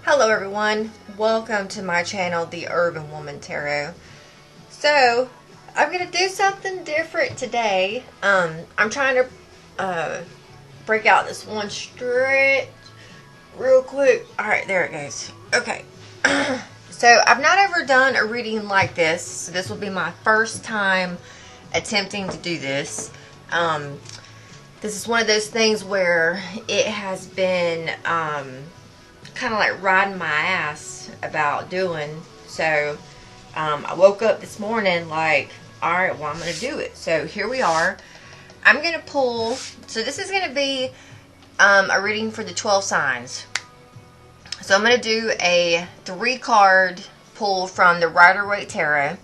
Hello everyone, welcome to my channel, The Urban Woman Tarot. So, I'm going to do something different today. I'm trying to break out this one stretch real quick. Alright, there it goes. Okay. So, I've not ever done a reading like this. So this will be my first time attempting to do this. This is one of those things where it has been kind of like riding my ass about doing. So I woke up this morning like, alright, well, I'm going to do it. So here we are. I'm going to pull, so this is going to be a reading for the 12 signs. So I'm going to do a 3-card pull from the Rider-Waite Tarot.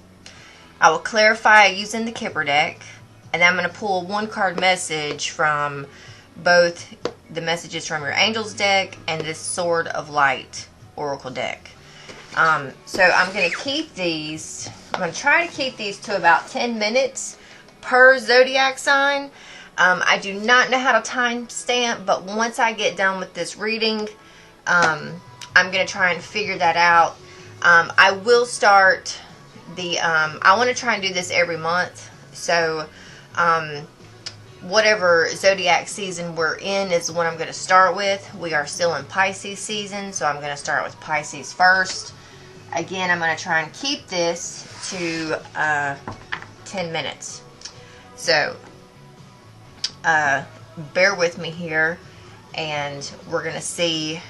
I will clarify using the Kipper deck. And then I'm going to pull a 1-card message from both the messages from your Angels deck and this Sword of Light Oracle deck. So I'm going to keep these, I'm going to try to keep these to about 10 minutes per zodiac sign. I do not know how to timestamp, but once I get done with this reading, I'm going to try and figure that out. I will start the, I want to try and do this every month. So, whatever zodiac season we're in is what I'm going to start with. We are still in Pisces season, so I'm going to start with Pisces first. Again, I'm going to try and keep this to 10 minutes. So, bear with me here, and we're going to see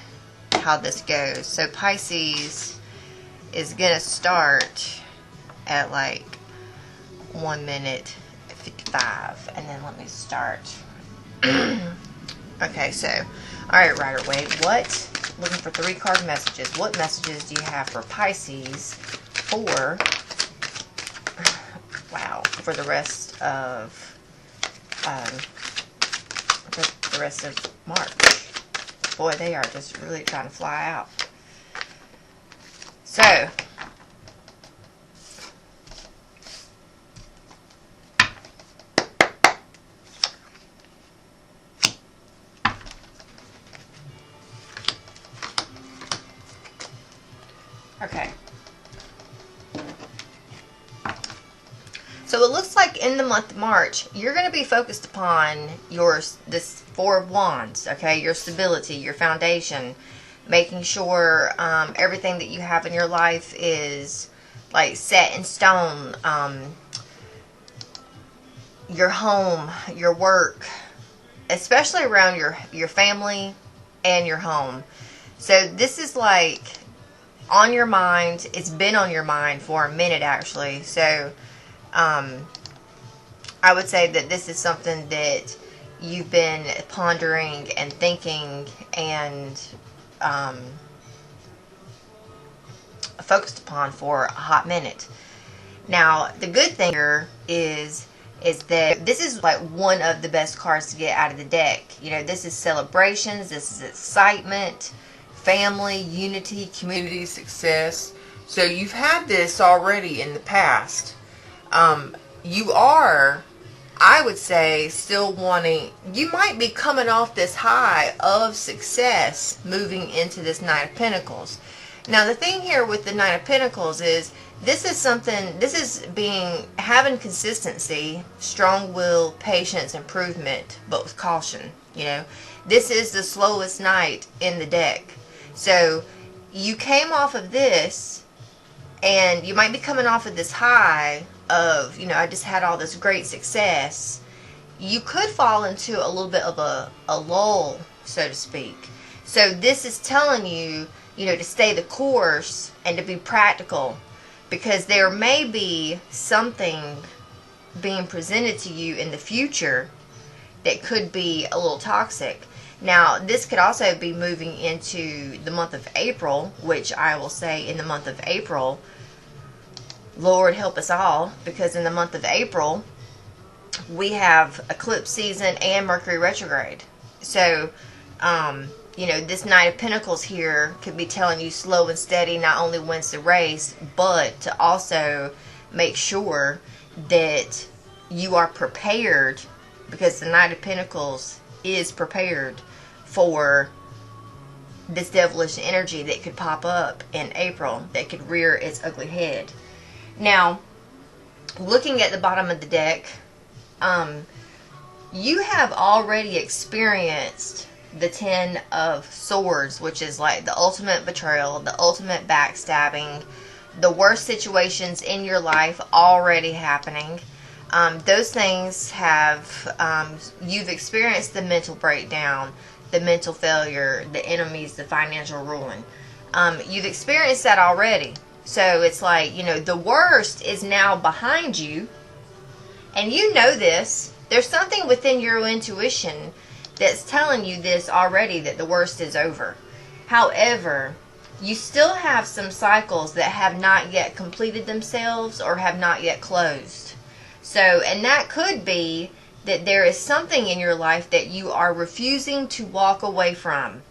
how this goes. So, Pisces is going to start at like 1 minute 55, and then let me start. Okay, so, alright, Rider-Waite, looking for 3-card messages. What messages do you have for Pisces for, for the rest of, March? Boy, they are just really trying to fly out. So, okay. So it looks like in the month of March, you're going to be focused upon this 4 of Wands, okay? Your stability, your foundation, making sure everything that you have in your life is like set in stone. Your home, your work, especially around your family and your home. So this is like on your mind. It's been on your mind for a minute, actually. So I would say that this is something that you've been pondering and thinking and focused upon for a hot minute. Now, the good thing here is that this is like one of the best cards to get out of the deck. You know, this is celebrations, this is excitement, family, unity, community, success. So you've had this already in the past. You are, I would say, still wanting, you might be coming off this high of success moving into this Knight of Pentacles. Now the thing here with the Knight of Pentacles is this is something, this is having consistency, strong will, patience, improvement, but with caution. You know, this is the slowest Knight in the deck. So you came off of this, and you might be coming off of this high of, you know, I just had all this great success. You could fall into a little bit of a lull, so to speak. So this is telling you, you know, to stay the course and to be practical, because there may be something being presented to you in the future that could be a little toxic. Now, this could also be moving into the month of April, which I will say in the month of April, Lord help us all, because in the month of April, we have eclipse season and Mercury retrograde. So, you know, this Knight of Pentacles here could be telling you slow and steady not only wins the race, but to also make sure that you are prepared, because the Knight of Pentacles is prepared for this devilish energy that could pop up in April, that could rear its ugly head. Now, looking at the bottom of the deck, you have already experienced the Ten of Swords, which is like the ultimate betrayal, the ultimate backstabbing, the worst situations in your life already happening. Those things have, you've experienced the mental breakdown, the mental failure, the enemies, the financial ruin. You've experienced that already. So it's like, you know, the worst is now behind you. And you know this. There's something within your intuition that's telling you this already, that the worst is over. However, you still have some cycles that have not yet completed themselves or have not yet closed. So, and that could be that there is something in your life that you are refusing to walk away from.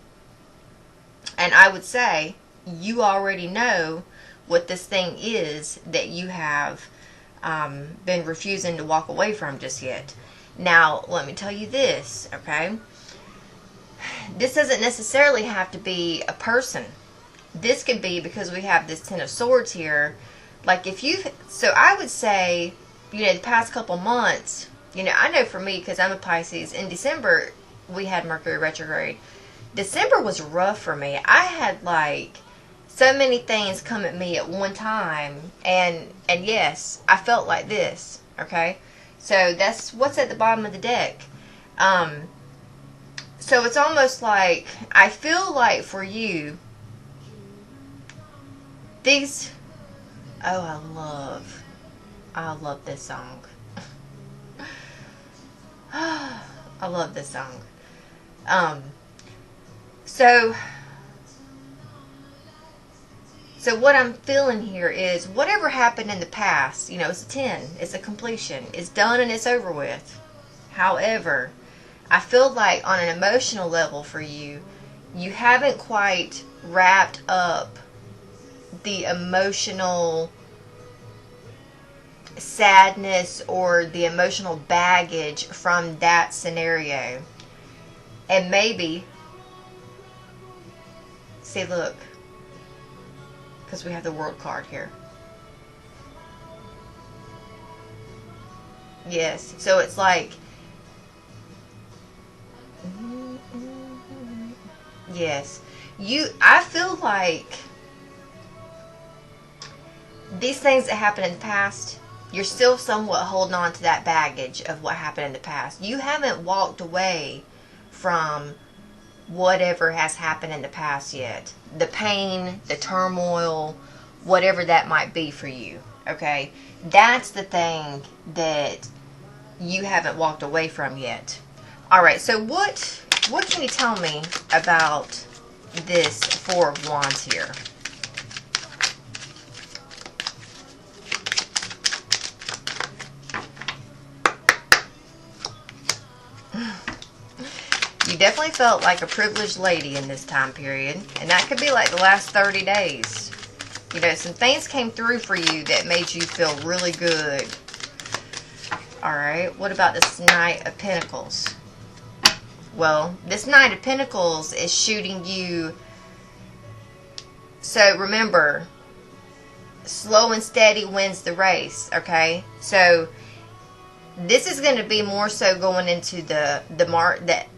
And I would say you already know what this thing is that you have been refusing to walk away from just yet. Now, let me tell you this, okay? This doesn't necessarily have to be a person. This could be, because we have this Ten of Swords here, like if you've, so I would say, you know, the past couple months, you know, I know for me, because I'm a Pisces, in December, we had Mercury retrograde. December was rough for me. I had, like, so many things come at me at one time, and yes, I felt like this, okay? So that's what's at the bottom of the deck. So it's almost like, I feel like for you, these, oh, I love this song. I love this song. So what I'm feeling here is, whatever happened in the past, you know, it's a 10. It's a completion. It's done and it's over with. However, I feel like on an emotional level for you, you haven't quite wrapped up the emotional sadness or the emotional baggage from that scenario. And maybe, see, look, because we have the World card here. Yes, so it's like, yes, I feel like these things that happened in the past, you're still somewhat holding on to that baggage of what happened in the past. You haven't walked away from whatever has happened in the past yet. The pain, the turmoil, whatever that might be for you. Okay? That's the thing that you haven't walked away from yet. Alright, so what can you tell me about this Four of Wands here? You definitely felt like a privileged lady in this time period. And that could be like the last 30 days. You know, some things came through for you that made you feel really good. Alright, what about this Knight of Pentacles? Well, this Knight of Pentacles is shooting you. So remember, slow and steady wins the race, okay? So this is going to be more so going into the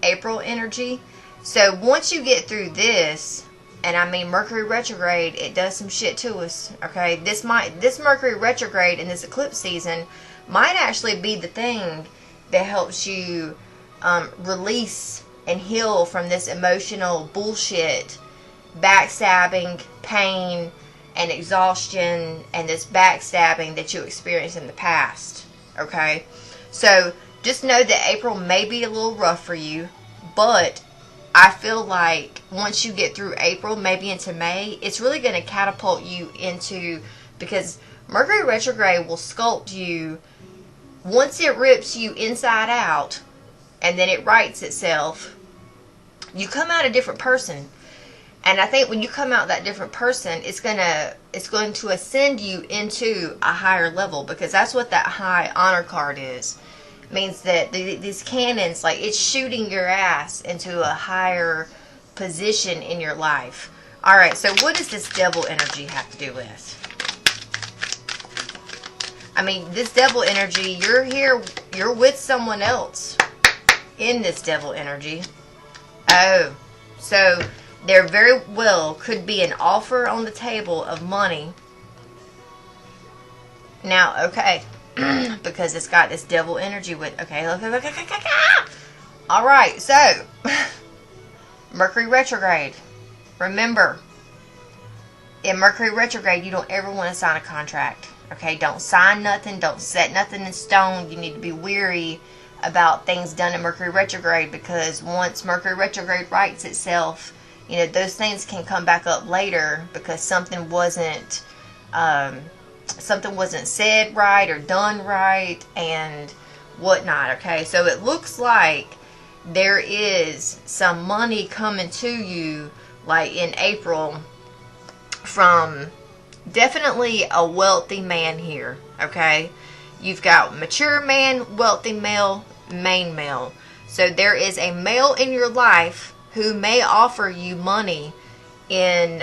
April energy. So once you get through this, and I mean Mercury retrograde, it does some shit to us. Okay, this Mercury retrograde in this eclipse season might actually be the thing that helps you release and heal from this emotional bullshit, backstabbing, pain, and exhaustion, and this backstabbing that you experienced in the past. Okay, so just know that April may be a little rough for you, but I feel like once you get through April, maybe into May, it's really going to catapult you into, because Mercury retrograde will sculpt you. Once it rips you inside out, and then it rights itself, you come out a different person. And I think when you come out that different person, it's going to ascend you into a higher level, because that's what that high honor card is. It means that these cannons, like, it's shooting your ass into a higher position in your life. All right, so what does this devil energy have to do with? I mean, this devil energy, you're here, you're with someone else in this devil energy. Oh, so there very well could be an offer on the table of money. Now, okay, because it's got this devil energy with, okay, look. All right, so, Mercury retrograde. Remember, in Mercury retrograde, you don't ever want to sign a contract. Okay, don't sign nothing. Don't set nothing in stone. You need to be weary about things done in Mercury retrograde, because once Mercury retrograde rights itself, you know, those things can come back up later because something wasn't said right or done right and whatnot. Okay, so it looks like there is some money coming to you, like in April, from definitely a wealthy man here. Okay, you've got mature man, wealthy male, main male. So there is a male in your life who may offer you money in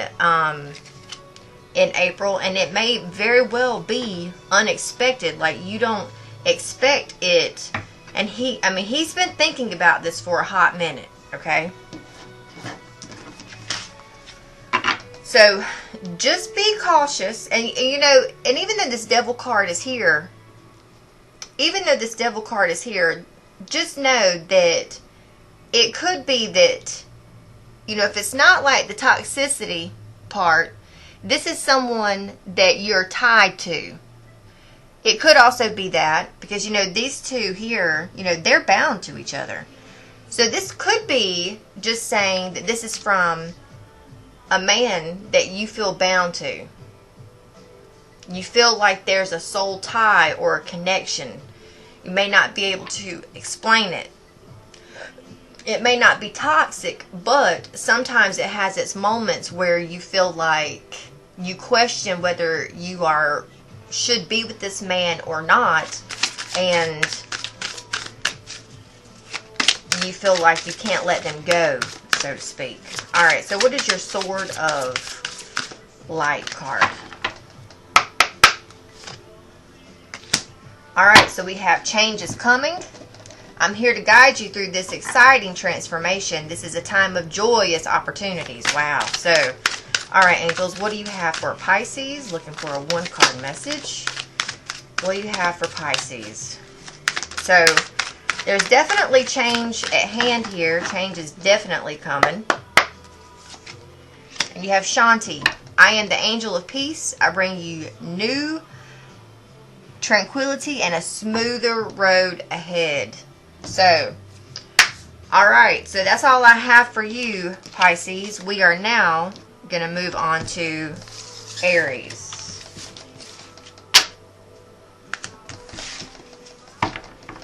April, and it may very well be unexpected, like you don't expect it. And he's been thinking about this for a hot minute. Okay, so just be cautious. And you know, and even though this devil card is here, just know that it could be that, you know, if it's not like the toxicity part, this is someone that you're tied to. It could also be that, because, you know, these two here, you know, they're bound to each other. So this could be just saying that this is from a man that you feel bound to. You feel like there's a soul tie or a connection. You may not be able to explain it. It may not be toxic, but sometimes it has its moments where you feel like you question whether you should be with this man or not, and you feel like you can't let them go, so to speak. Alright, so what is your Sword of Light card? Alright, so we have changes coming. I'm here to guide you through this exciting transformation. This is a time of joyous opportunities. Wow. So, alright, angels, what do you have for Pisces? Looking for a one-card message. What do you have for Pisces? So, there's definitely change at hand here. Change is definitely coming. And you have Shanti. I am the angel of peace. I bring you new tranquility and a smoother road ahead. So, alright, so that's all I have for you, Pisces. We are now going to move on to Aries.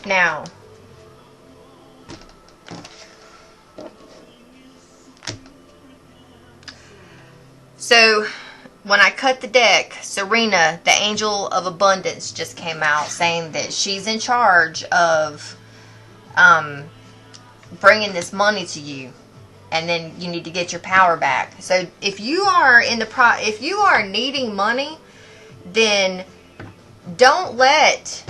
Now, so when I cut the deck, Serena, the angel of abundance, just came out saying that she's in charge of bringing this money to you, and then you need to get your power back. So if you are if you are needing money, then don't let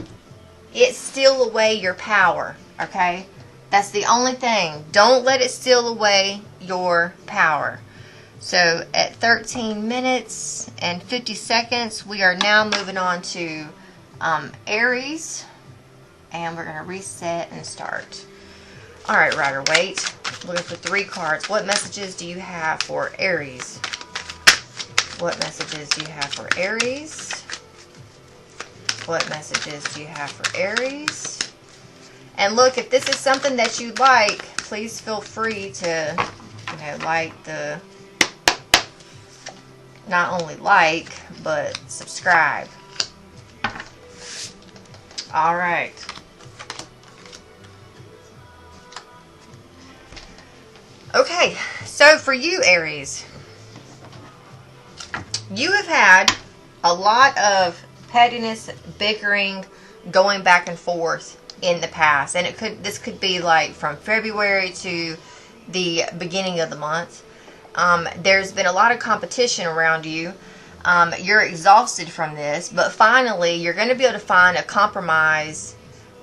it steal away your power. Okay, that's the only thing. Don't let it steal away your power. So at 13 minutes and 50 seconds, we are now moving on to Aries, and we're going to reset and start. Alright, Rider Waite, looking for 3 cards. What messages do you have for Aries? What messages do you have for Aries? What messages do you have for Aries? And look, if this is something that you like, please feel free to, you know, like the, not only like, but subscribe. Alright. Okay, so for you, Aries, you have had a lot of pettiness, bickering, going back and forth in the past, and this could be like from February to the beginning of the month. There's been a lot of competition around you. You're exhausted from this, but finally you're going to be able to find a compromise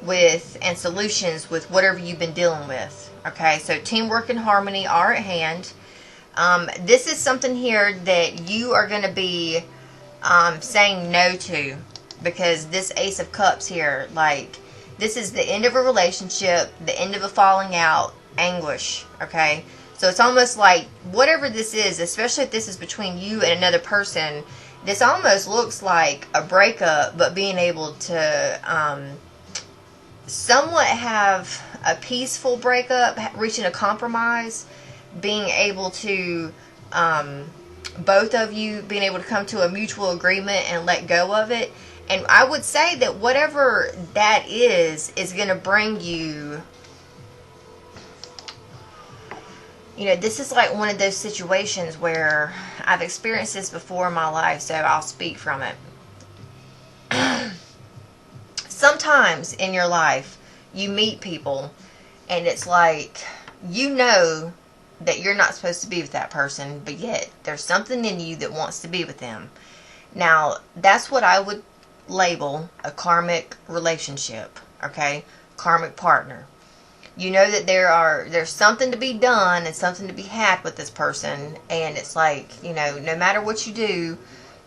with and solutions with whatever you've been dealing with. Okay, so teamwork and harmony are at hand. This is something here that you are going to be saying no to, because this Ace of Cups here, like, this is the end of a relationship, the end of a falling out, anguish. Okay, so it's almost like whatever this is, especially if this is between you and another person, this almost looks like a breakup, but being able to somewhat have a peaceful breakup, reaching a compromise, being able to both of you being able to come to a mutual agreement and let go of it. And I would say that whatever that is going to bring you, you know, this is like one of those situations where I've experienced this before in my life, so I'll speak from it. Sometimes in your life, you meet people, and it's like, you know that you're not supposed to be with that person, but yet there's something in you that wants to be with them. Now, that's what I would label a karmic relationship, okay? Karmic partner. You know that there's something to be done and something to be had with this person, and it's like, you know, no matter what you do,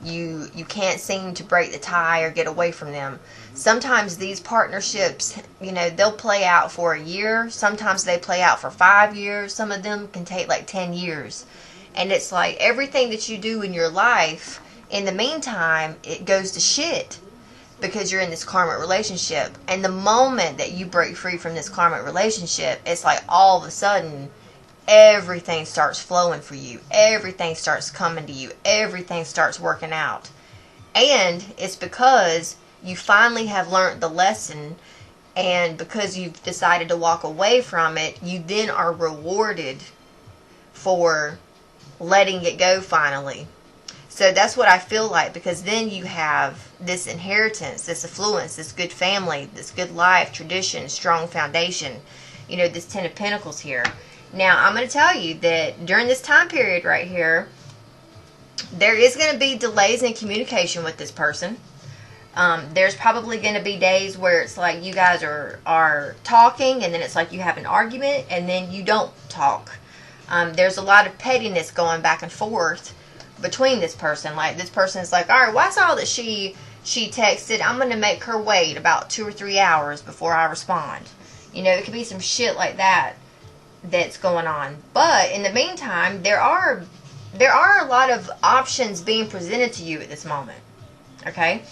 you can't seem to break the tie or get away from them. Sometimes these partnerships, you know, they'll play out for a year. Sometimes they play out for 5 years. Some of them can take like 10 years. And it's like everything that you do in your life, in the meantime, it goes to shit because you're in this karmic relationship. And the moment that you break free from this karmic relationship, it's like all of a sudden everything starts flowing for you. Everything starts coming to you. Everything starts working out. And it's because you finally have learned the lesson, and because you've decided to walk away from it, you then are rewarded for letting it go finally. So that's what I feel like, because then you have this inheritance, this affluence, this good family, this good life, tradition, strong foundation. You know, this 10 of Pentacles here. Now, I'm going to tell you that during this time period right here, there is going to be delays in communication with this person. There's probably going to be days where it's like you guys are talking, and then it's like you have an argument, and then you don't talk. There's a lot of pettiness going back and forth between this person. Like, this person is like, all right, well, I saw that she texted. I'm going to make her wait about 2 or 3 hours before I respond. You know, it could be some shit like that that's going on. But in the meantime, there are a lot of options being presented to you at this moment. Okay?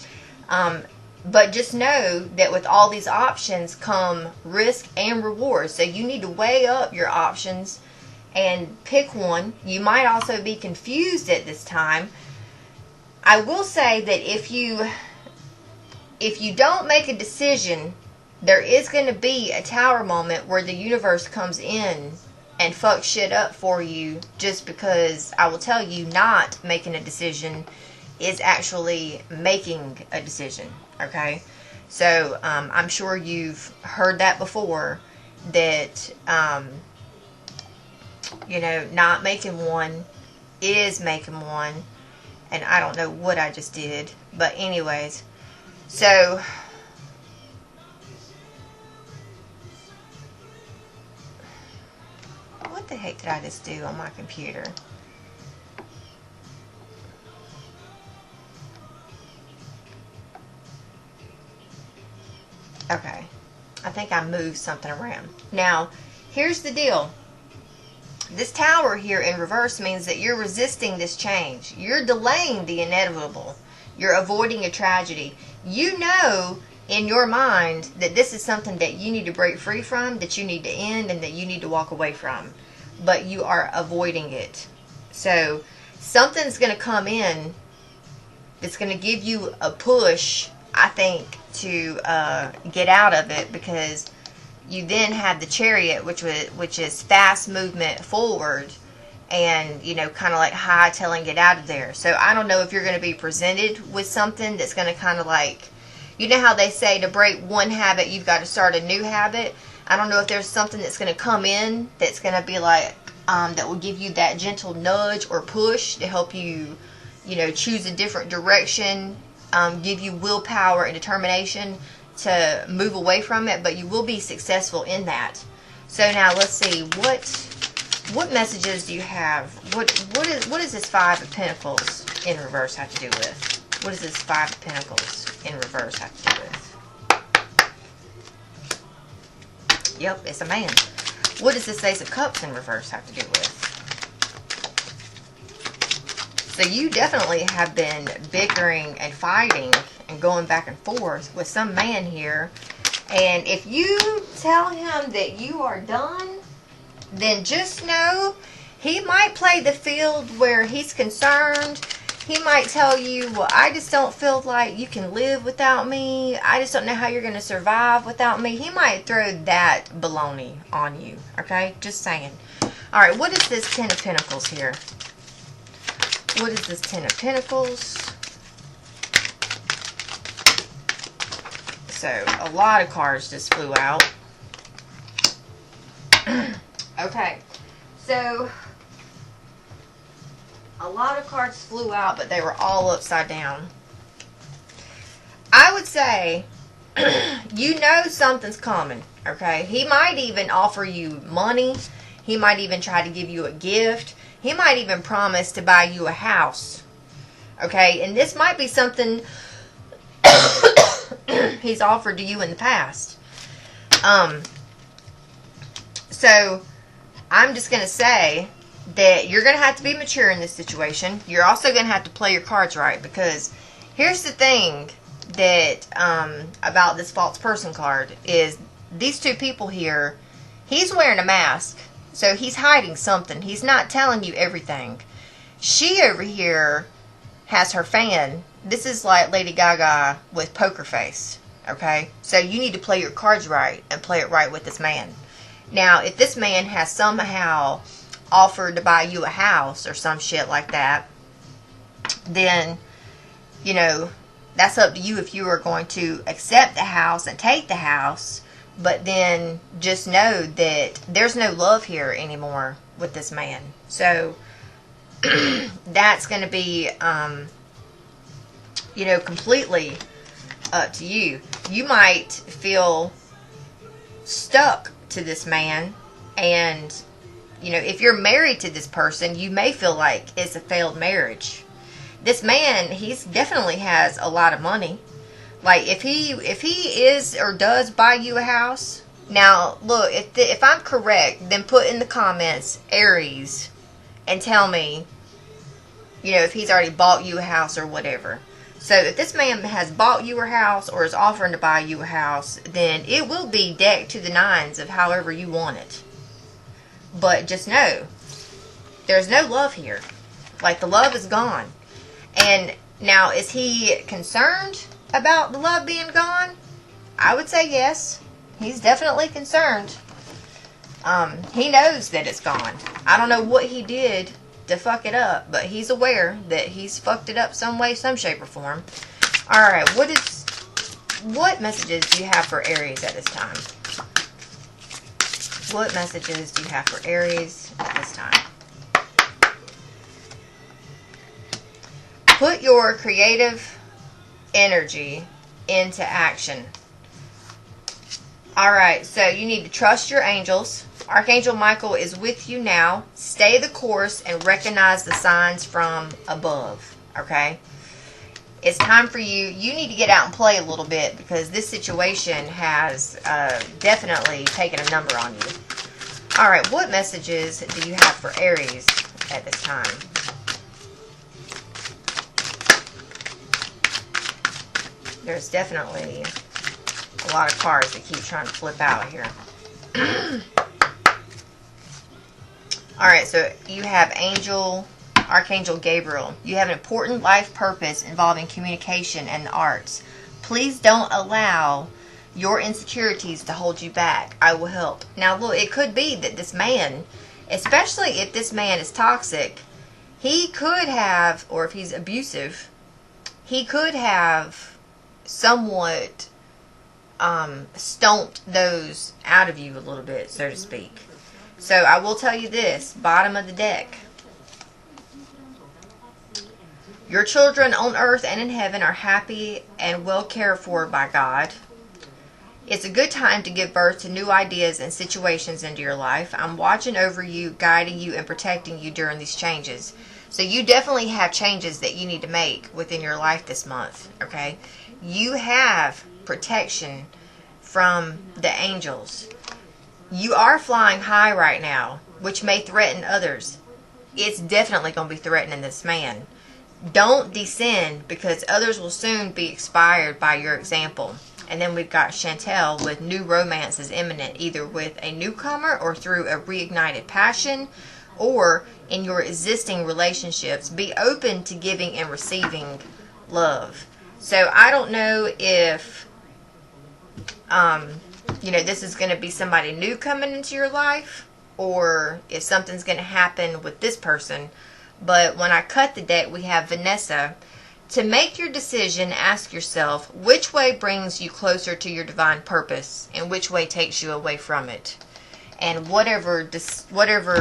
But just know that with all these options come risk and reward. So you need to weigh up your options and pick one. You might also be confused at this time. I will say that if you don't make a decision, there is going to be a tower moment where the universe comes in and fucks shit up for you, just because I will tell you, not making a decision is actually making a decision. Okay, so I'm sure you've heard that before, that you know, not making one is making one. And I don't know what I just did, but anyways, so what the heck did I just do on my computer? Okay, I think I moved something around. Now, here's the deal. This tower here in reverse means that you're resisting this change. You're delaying the inevitable. You're avoiding a tragedy. You know in your mind that this is something that you need to break free from, that you need to end, and that you need to walk away from. But you are avoiding it. So something's going to come in that's going to give you a push, I think, to get out of it, because you then have the Chariot, which is fast movement forward, and, you know, kind of like hightailing it out of there. So I don't know if you're going to be presented with something that's going to kind of like, you know how they say to break one habit, you've got to start a new habit. I don't know if there's something that's going to come in that's going to be like, that will give you that gentle nudge or push to help you, you know, choose a different direction, give you willpower and determination to move away from it, but you will be successful in that. So now let's see, what messages do you have? What is this Five of Pentacles in reverse have to do with? What does this Five of Pentacles in reverse have to do with? Yep, it's a man. What does this Ace of Cups in reverse have to do with? So you definitely have been bickering and fighting and going back and forth with some man here. And if you tell him that you are done, then just know he might play the field where he's concerned. He might tell you, well, I just don't feel like you can live without me. I just don't know how you're going to survive without me. He might throw that baloney on you. Okay? Just saying. Alright, what is this Ten of Pentacles here? What is this Ten of Pentacles? So, a lot of cards just flew out. Okay. So, a lot of cards flew out, but they were all upside down. I would say, you know something's coming, okay? He might even offer you money. He might even try to give you a gift. He might even promise to buy you a house, okay? And this might be something he's offered to you in the past. So, I'm just going to say that you're going to have to be mature in this situation. You're also going to have to play your cards right, because here's the thing that about this false person card is these two people here, he's wearing a mask, so he's hiding something. He's not telling you everything. She over here has her fan. This is like Lady Gaga with poker face, okay? So you need to play your cards right and play it right with this man. Now, if this man has somehow offered to buy you a house or some shit like that, then, you know, that's up to you if you are going to accept the house and take the house. But then just know that there's no love here anymore with this man. So that's going to be, you know, completely up to you. You might feel stuck to this man, and you know, if you're married to this person, you may feel like it's a failed marriage. This man, he's definitely has a lot of money. Like, if he is or does buy you a house, now look, if I'm correct, then put in the comments Aries and tell me, you know, if he's already bought you a house or whatever. So if this man has bought you a house or is offering to buy you a house, then it will be decked to the nines of however you want it. But just know, there's no love here. Like, the love is gone. And now, is he concerned about the love being gone? I would say yes. He's definitely concerned. He knows that it's gone. I don't know what he did to fuck it up, but he's aware that he's fucked it up some way, some shape or form. Alright, what messages do you have for Aries at this time? What messages do you have for Aries at this time? Put your creative energy into action. Alright, so you need to trust your angels. Archangel Michael is with you now. Stay the course and recognize the signs from above. Okay? It's time for you. You need to get out and play a little bit, because this situation has definitely taken a number on you. Alright, what messages do you have for Aries at this time? There's definitely a lot of cards that keep trying to flip out here. Alright, so you have Archangel Gabriel. You have an important life purpose involving communication and the arts. Please don't allow your insecurities to hold you back. I will help. Now look, it could be that this man, especially if this man is toxic, he could have, or if he's abusive, he could have somewhat stoned those out of you a little bit, so to speak. So I will tell you this, bottom of the deck. Your children on earth and in heaven are happy and well cared for by God. It's a good time to give birth to new ideas and situations into your life. I'm watching over you, guiding you, and protecting you during these changes. So you definitely have changes that you need to make within your life this month, okay? You have protection from the angels. You are flying high right now, which may threaten others. It's definitely going to be threatening this man. Don't descend, because others will soon be inspired by your example. And then we've got Chantel with new romance is imminent, either with a newcomer or through a reignited passion, or in your existing relationships. Be open to giving and receiving love. So I don't know if, this is going to be somebody new coming into your life, or if something's going to happen with this person. But when I cut the deck, we have Vanessa. To make your decision, ask yourself, which way brings you closer to your divine purpose and which way takes you away from it? And whatever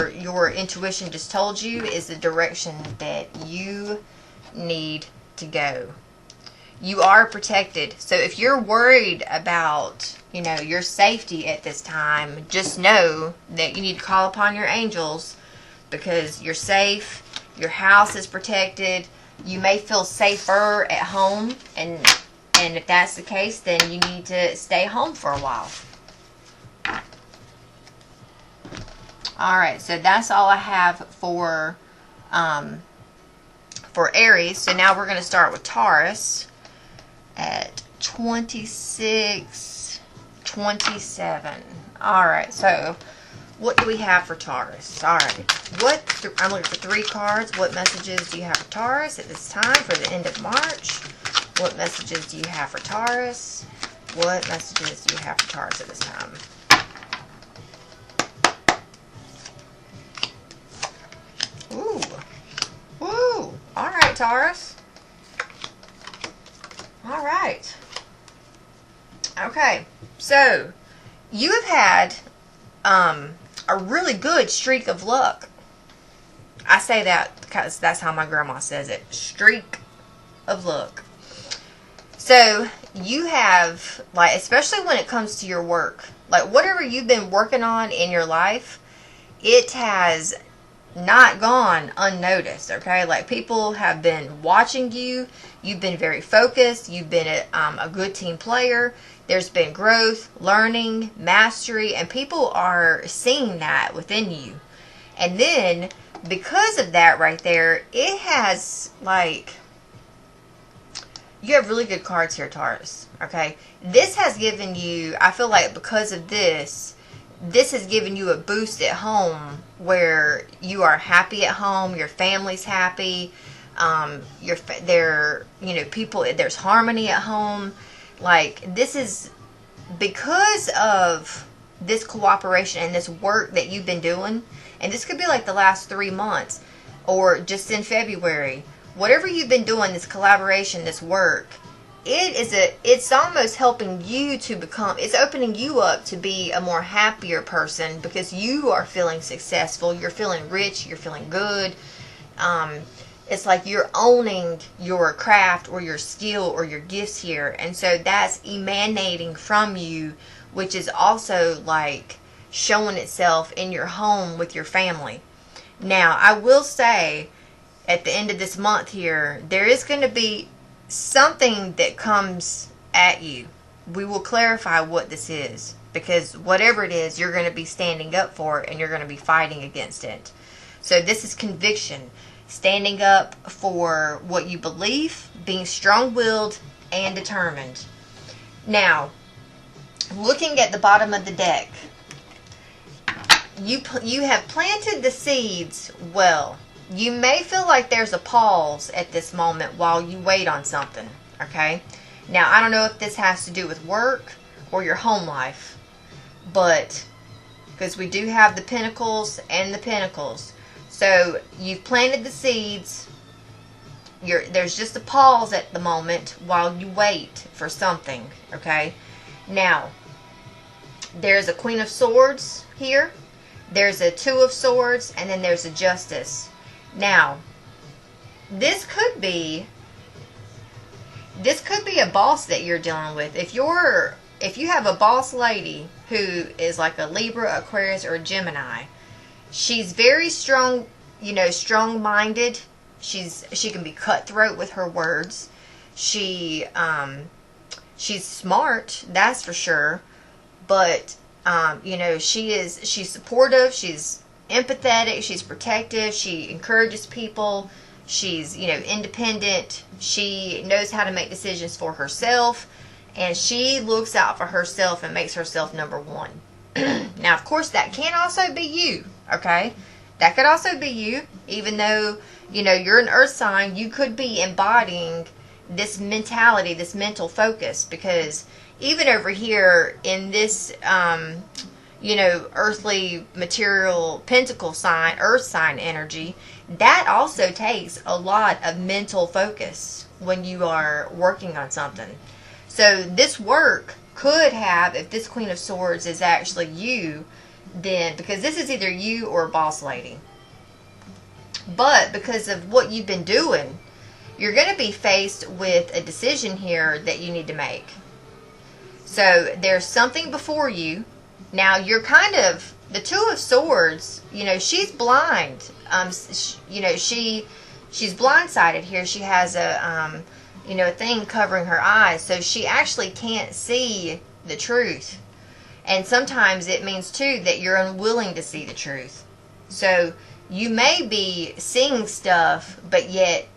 your intuition just told you is the direction that you need to go. You are protected. So if you're worried about, your safety at this time, just know that you need to call upon your angels, because you're safe, your house is protected. You may feel safer at home, and if that's the case, then you need to stay home for a while. Alright, so that's all I have for Aries. So now we're going to start with Taurus at 26-27. Alright, so what do we have for Taurus? Alright, I'm looking for 3 cards. What messages do you have for Taurus at this time for the end of March? What messages do you have for Taurus? What messages do you have for Taurus at this time? Ooh. Woo. Alright, Taurus. Alright. Okay, so you have had a really good streak of luck. I say that because that's how my grandma says it. Streak of luck. So you have, especially when it comes to your work, whatever you've been working on in your life, it has not gone unnoticed, okay? People have been watching you. You've been very focused. You've been a good team player. There's been growth, learning, mastery, and people are seeing that within you. And then, because of that right there, it has, you have really good cards here, Taurus, okay? This has given you, I feel like because of this has given you a boost at home, where you are happy at home, your family's happy, there's harmony at home. This is because of this cooperation and this work that you've been doing, and this could be the last 3 months or just in February. Whatever you've been doing, this collaboration, this work, it's almost helping you to become, it's opening you up to be a more happier person, because you are feeling successful, you're feeling rich, you're feeling good. It's like you're owning your craft or your skill or your gifts here. And so that's emanating from you, which is also showing itself in your home with your family. Now, I will say at the end of this month here, there is going to be something that comes at you. We will clarify what this is, because whatever it is, you're going to be standing up for it and you're going to be fighting against it. So this is conviction. Standing up for what you believe, being strong-willed and determined. Now, looking at the bottom of the deck, you have planted the seeds well. You may feel like there's a pause at this moment while you wait on something, okay? Now, I don't know if this has to do with work or your home life, but because we do have the Pentacles and the Pentacles. So you've planted the seeds. There's just a pause at the moment while you wait for something, okay? Now, there's a Queen of Swords here. There's a Two of Swords, and then there's a Justice. Now, this could be a boss that you're dealing with. If you have a boss lady who is like a Libra, Aquarius, or a Gemini, she's very strong, strong-minded. She can be cutthroat with her words. She's smart, that's for sure. But she's supportive, she's empathetic, she's protective, she encourages people, she's, independent, she knows how to make decisions for herself, and she looks out for herself and makes herself number one. Now, of course, that can also be you, okay? That could also be you, even though, you're an earth sign, you could be embodying this mentality, this mental focus, because even over here in this, earthly material pentacle sign, earth sign energy, that also takes a lot of mental focus when you are working on something. So this work could have, if this Queen of Swords is actually you, then, because this is either you or a boss lady, but because of what you've been doing, you're going to be faced with a decision here that you need to make. So there's something before you. Now you're kind of, the Two of Swords, she's blind. She's blindsided here. She has a thing covering her eyes, so she actually can't see the truth. And sometimes it means too that you're unwilling to see the truth. So you may be seeing stuff, but yet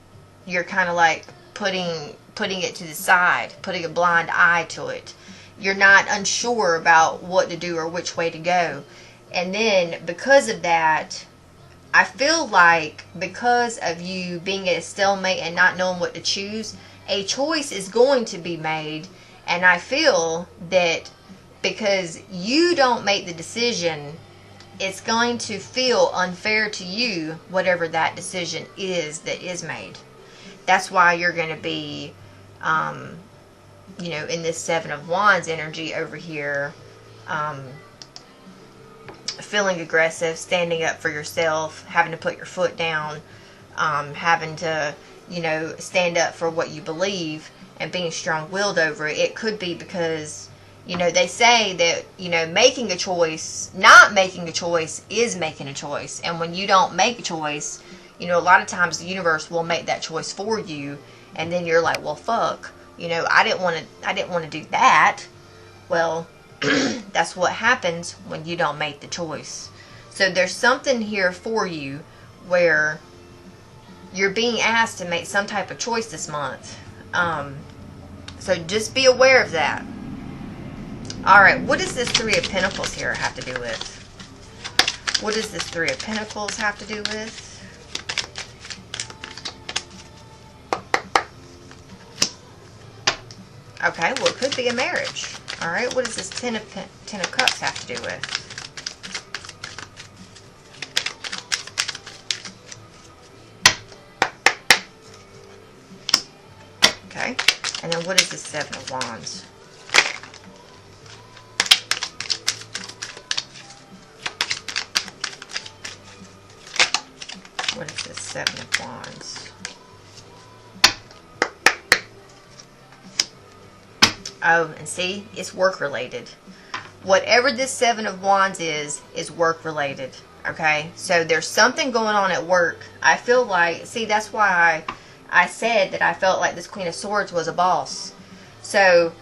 you're kind of like putting it to the side, putting a blind eye to it. You're not unsure about what to do or which way to go. And then because of that, I feel like because of you being at a stalemate and not knowing what to choose, a choice is going to be made. And I feel that because you don't make the decision, it's going to feel unfair to you, whatever that decision is that is made. That's why you're going to be, in this Seven of Wands energy over here, feeling aggressive, standing up for yourself, having to put your foot down, having to, stand up for what you believe and being strong-willed over it. It could be because, they say that, making a choice, not making a choice is making a choice. And when you don't make a choice, a lot of times the universe will make that choice for you. And then you're like, well, fuck, I didn't want to do that. Well, that's what happens when you don't make the choice. So there's something here for you where you're being asked to make some type of choice this month. So just be aware of that. Alright, what does this Three of Pentacles here have to do with? What does this Three of Pentacles have to do with? Okay, well, it could be a marriage. Alright, what does this Ten of Cups have to do with? Okay, and then what is this Seven of Wands? What is this Seven of Wands? Oh, and see, it's work related. Whatever this Seven of Wands is work related. Okay, so there's something going on at work. I feel like, see, that's why I said that I felt like this Queen of Swords was a boss. So,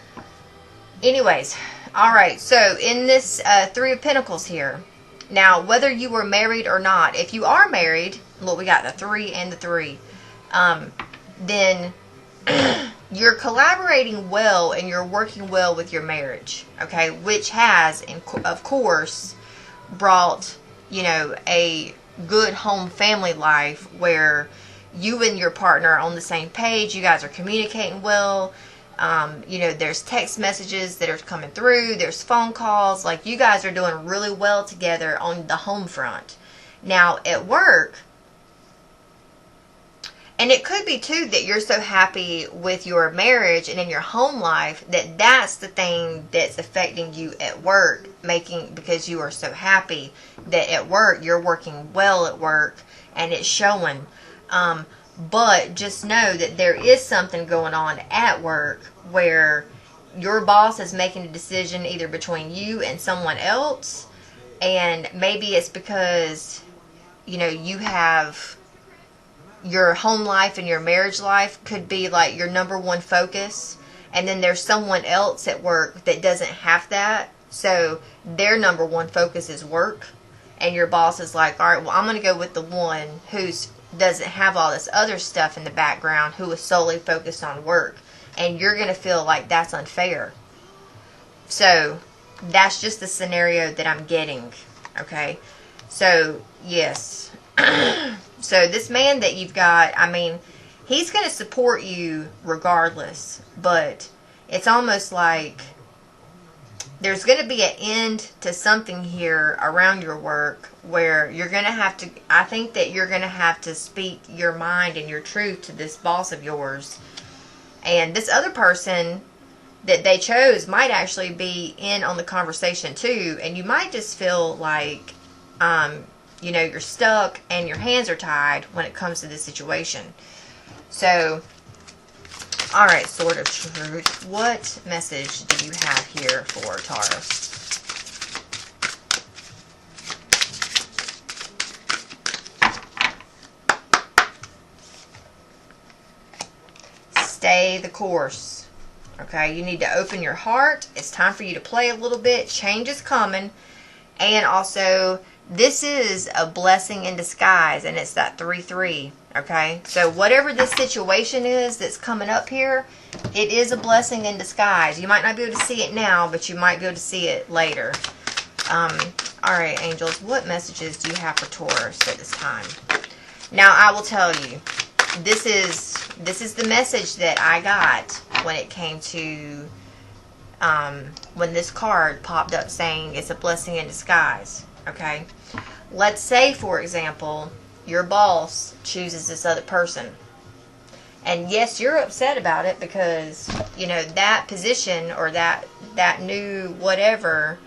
anyways, alright, so in this Three of Pentacles here, now, whether you were married or not, if you are married, look, we got the 3 and the 3, then you're collaborating well and you're working well with your marriage, okay, which has, of course, brought, a good home family life where you and your partner are on the same page, you guys are communicating well, there's text messages that are coming through, there's phone calls, like you guys are doing really well together on the home front. Now, at work, And it could be too that you're so happy with your marriage and in your home life that that's the thing that's affecting you at work, because you are so happy that at work you're working well at work and it's showing. But just know that there is something going on at work where your boss is making a decision either between you and someone else, and maybe it's because, you have your home life and your marriage life could be like your number one focus, and then there's someone else at work that doesn't have that, so their number one focus is work, and your boss is like, all right, well, I'm going to go with the one who doesn't have all this other stuff in the background, who is solely focused on work, and you're going to feel like that's unfair. So that's just the scenario that I'm getting. Okay, so yes. So this man that you've got, he's going to support you regardless, but it's almost like there's going to be an end to something here around your work where you're going to have to, I think that you're going to have to speak your mind and your truth to this boss of yours. And this other person that they chose might actually be in on the conversation too, and you might just feel like, you're stuck and your hands are tied when it comes to this situation. So, alright, Sword of Truth. What message do you have here for Taurus? Stay the course. Okay, you need to open your heart. It's time for you to play a little bit. Change is coming. And also, this is a blessing in disguise, and it's that 3-3, okay? So whatever this situation is that's coming up here, it is a blessing in disguise. You might not be able to see it now, but you might be able to see it later. Alright, angels, what messages do you have for Taurus at this time? Now, I will tell you, this is the message that I got when it came to, when this card popped up saying it's a blessing in disguise. Okay, let's say, for example, your boss chooses this other person. And yes, you're upset about it because, that position or that new whatever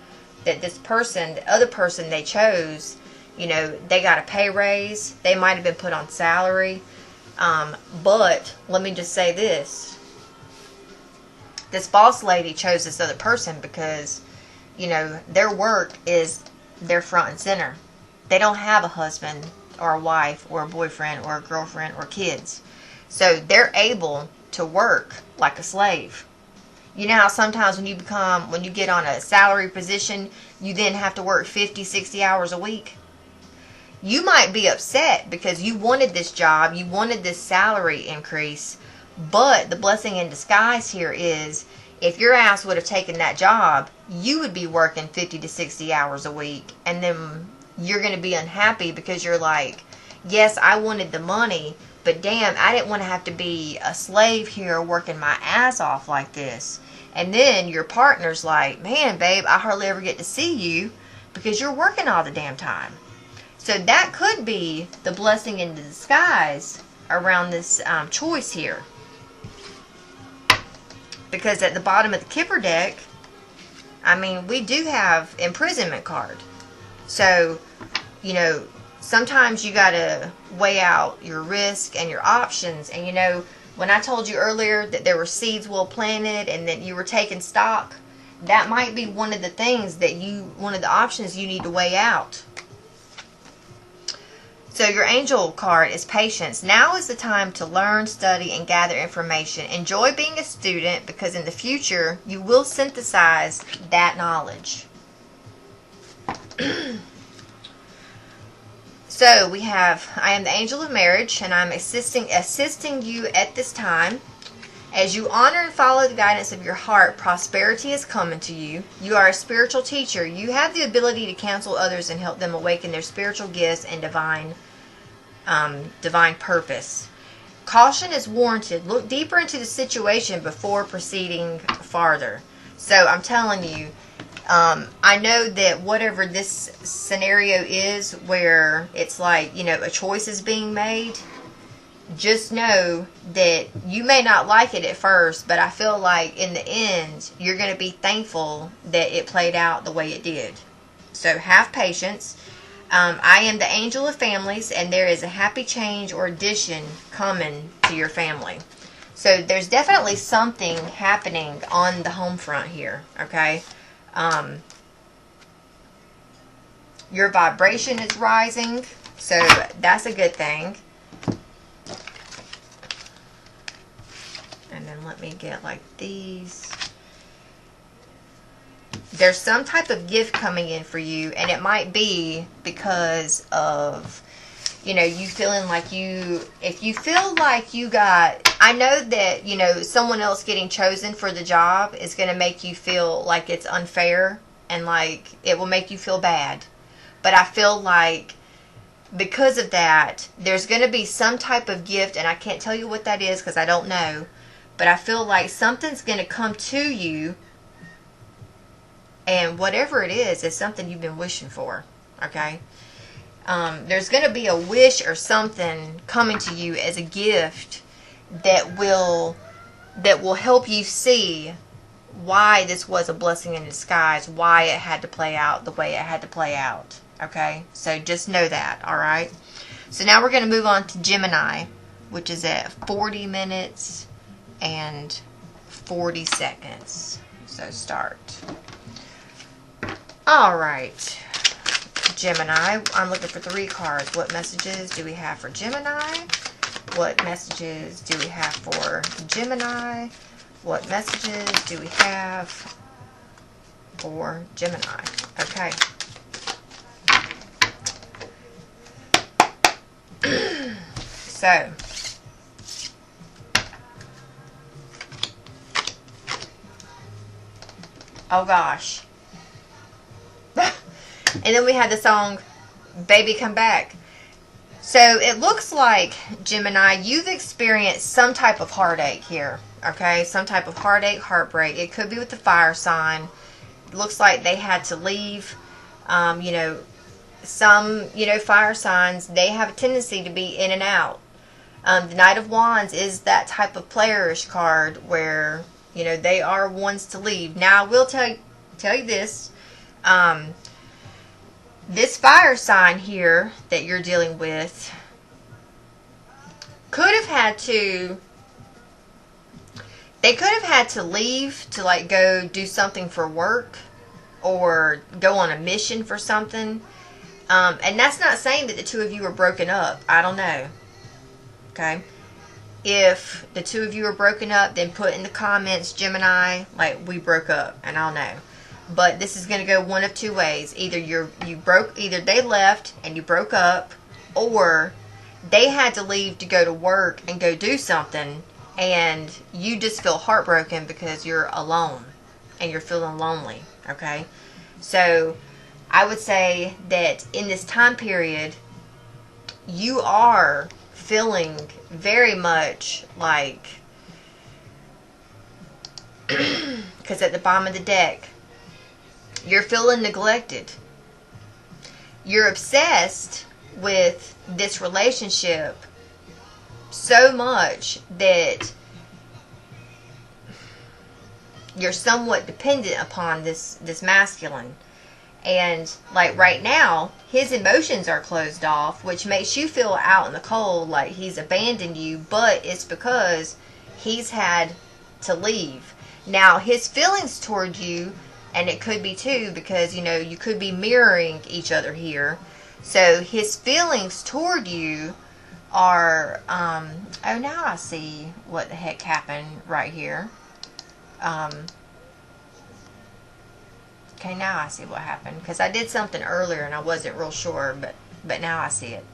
that this person, the other person they chose, they got a pay raise. They might have been put on salary. But let me just say this. This boss lady chose this other person because, their work is their front and center. They don't have a husband or a wife or a boyfriend or a girlfriend or kids. So they're able to work like a slave. You know how sometimes when you get on a salary position, you then have to work 50, 60 hours a week? You might be upset because you wanted this job, you wanted this salary increase, but the blessing in disguise here is, if your ass would have taken that job, you would be working 50 to 60 hours a week. And then you're going to be unhappy because you're like, yes, I wanted the money, but damn, I didn't want to have to be a slave here working my ass off like this. And then your partner's like, man, babe, I hardly ever get to see you because you're working all the damn time. So that could be the blessing in disguise around this choice here. Because at the bottom of the Kipper deck, we do have imprisonment card. So, sometimes you got to weigh out your risk and your options. And, when I told you earlier that there were seeds well planted and that you were taking stock, that might be one of the things one of the options you need to weigh out. So your angel card is patience. Now is the time to learn, study, and gather information. Enjoy being a student because in the future you will synthesize that knowledge. So we have, I am the angel of marriage and I'm assisting you at this time. As you honor and follow the guidance of your heart, prosperity is coming to you. You are a spiritual teacher. You have the ability to counsel others and help them awaken their spiritual gifts and divine purpose. Caution is warranted. Look deeper into the situation before proceeding farther. So I'm telling you, I know that whatever this scenario is where it's like, a choice is being made, just know that you may not like it at first, but I feel like in the end, you're going to be thankful that it played out the way it did. So have patience. I am the angel of families, and there is a happy change or addition coming to your family. So there's definitely something happening on the home front here, okay? Your vibration is rising, so that's a good thing. And then let me get like these. There's some type of gift coming in for you, and it might be because of, you know, you feeling like if you feel like you got, I know that, you know, someone else getting chosen for the job is going to make you feel like it's unfair, and like it will make you feel bad. But I feel like because of that, there's going to be some type of gift, and I can't tell you what that is because I don't know. But I feel like something's going to come to you, and whatever it is something you've been wishing for, okay? There's going to be a wish or something coming to you as a gift that will help you see why this was a blessing in disguise, why it had to play out the way it had to play out, okay? So just know that, all right? So now we're going to move on to Gemini, which is at 40 minutes and 40 seconds. So start. All right, Gemini, I'm looking for 3 cards. What messages do we have for Gemini? What messages do we have for Gemini? What messages do we have for Gemini? Okay. So, oh gosh. And then we had the song, Baby Come Back. So it looks like, Gemini, you've experienced some type of heartache here. Okay? Some type of heartache, heartbreak. It could be with the fire sign. It looks like they had to leave. You know, some, you know, fire signs, they have a tendency to be in and out. The Knight of Wands is that type of playerish card where, you know, they are ones to leave. Now, I will tell you this. This fire sign here that you're dealing with could have had to, they could have had to leave to like go do something for work or go on a mission for something. And that's not saying that the two of you are broken up. I don't know. Okay. If the two of you are broken up, then put in the comments, Gemini, like, we broke up, and I'll know. But this is going to go one of 2 ways. Either either they left and you broke up, or they had to leave to go to work and go do something, and you just feel heartbroken because you're alone and you're feeling lonely. Okay? So I would say that in this time period, you are feeling very much like, because at the bottom of the deck, you're feeling neglected. You're obsessed with this relationship so much that you're somewhat dependent upon this masculine. And like right now, his emotions are closed off, which makes you feel out in the cold, like he's abandoned you, but it's because he's had to leave. Now, his feelings toward you, and it could be too, because, you know, you could be mirroring each other here. So his feelings toward you are, oh, now I see what the heck happened right here. Okay, now I see what happened, because I did something earlier and I wasn't real sure, but now I see it.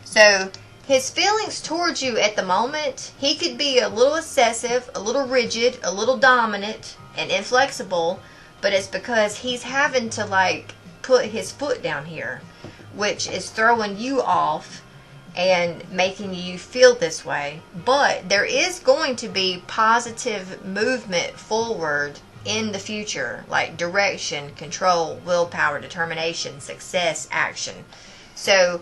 So his feelings towards you at the moment, he could be a little excessive, a little rigid, a little dominant, and inflexible, but it's because he's having to like put his foot down here, which is throwing you off and making you feel this way. But there is going to be positive movement forward in the future, like direction, control, willpower, determination, success, action. So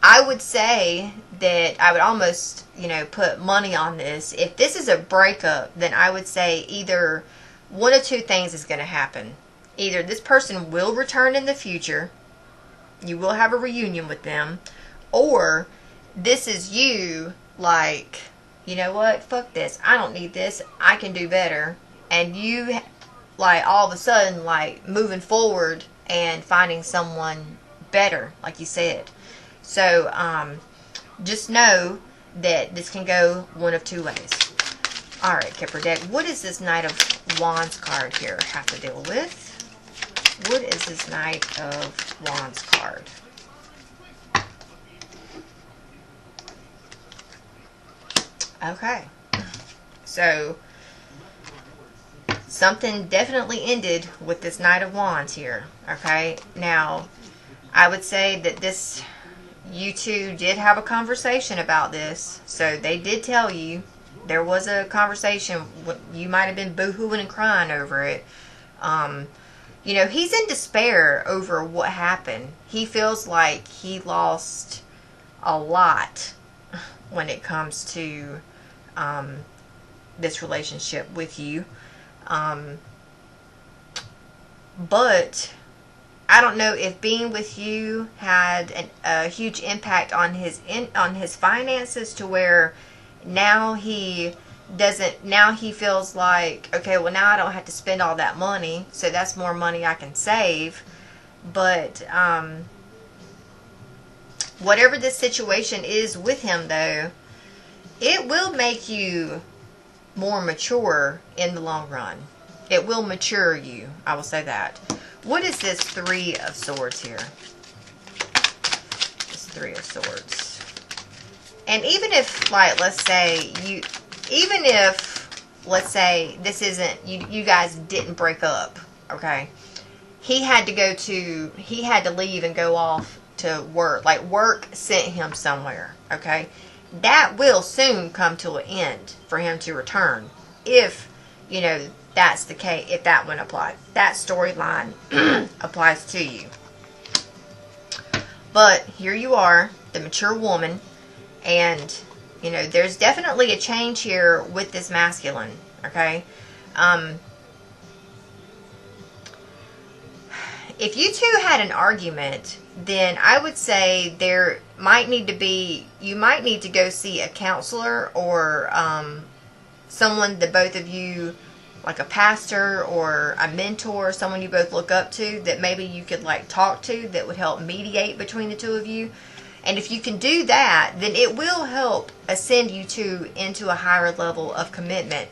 I would say that I would almost, put money on this. If this is a breakup, then I would say either one of two things is going to happen. Either this person will return in the future, you will have a reunion with them, or this is you, like, you know what, fuck this, I don't need this, I can do better, and you, like, all of a sudden, like, moving forward and finding someone better, like you said. So, just know that this can go one of two ways. Alright, Kipper deck, what does this Knight of Wands card here have to deal with? What is this Knight of Wands card? Okay. So, something definitely ended with this Knight of Wands here. Okay. Now, I would say that you two did have a conversation about this. So, they did tell you. There was a conversation. You might have been boo-hooing and crying over it. He's in despair over what happened. He feels like he lost a lot when it comes to this relationship with you. But I don't know if being with you had a huge impact on his finances, to where now he feels like, okay, well, now I don't have to spend all that money, so that's more money I can save. But whatever this situation is with him, though, it will make you more mature in the long run. It will mature you, I will say that. What is this Three of Swords here? This Three of Swords. And even if, like, let's say this isn't, you guys didn't break up, okay? He had to leave and go off to work. Like, work sent him somewhere, okay? That will soon come to an end for him to return. If, that's the case, if that one applies. That storyline applies to you. But here you are, the mature woman, and there's definitely a change here with this masculine, okay? If you two had an argument, then I would say you might need to go see a counselor, or someone that both of you, like a pastor or a mentor, someone you both look up to, that maybe you could, like, talk to, that would help mediate between the two of you. And if you can do that, then it will help ascend you two into a higher level of commitment.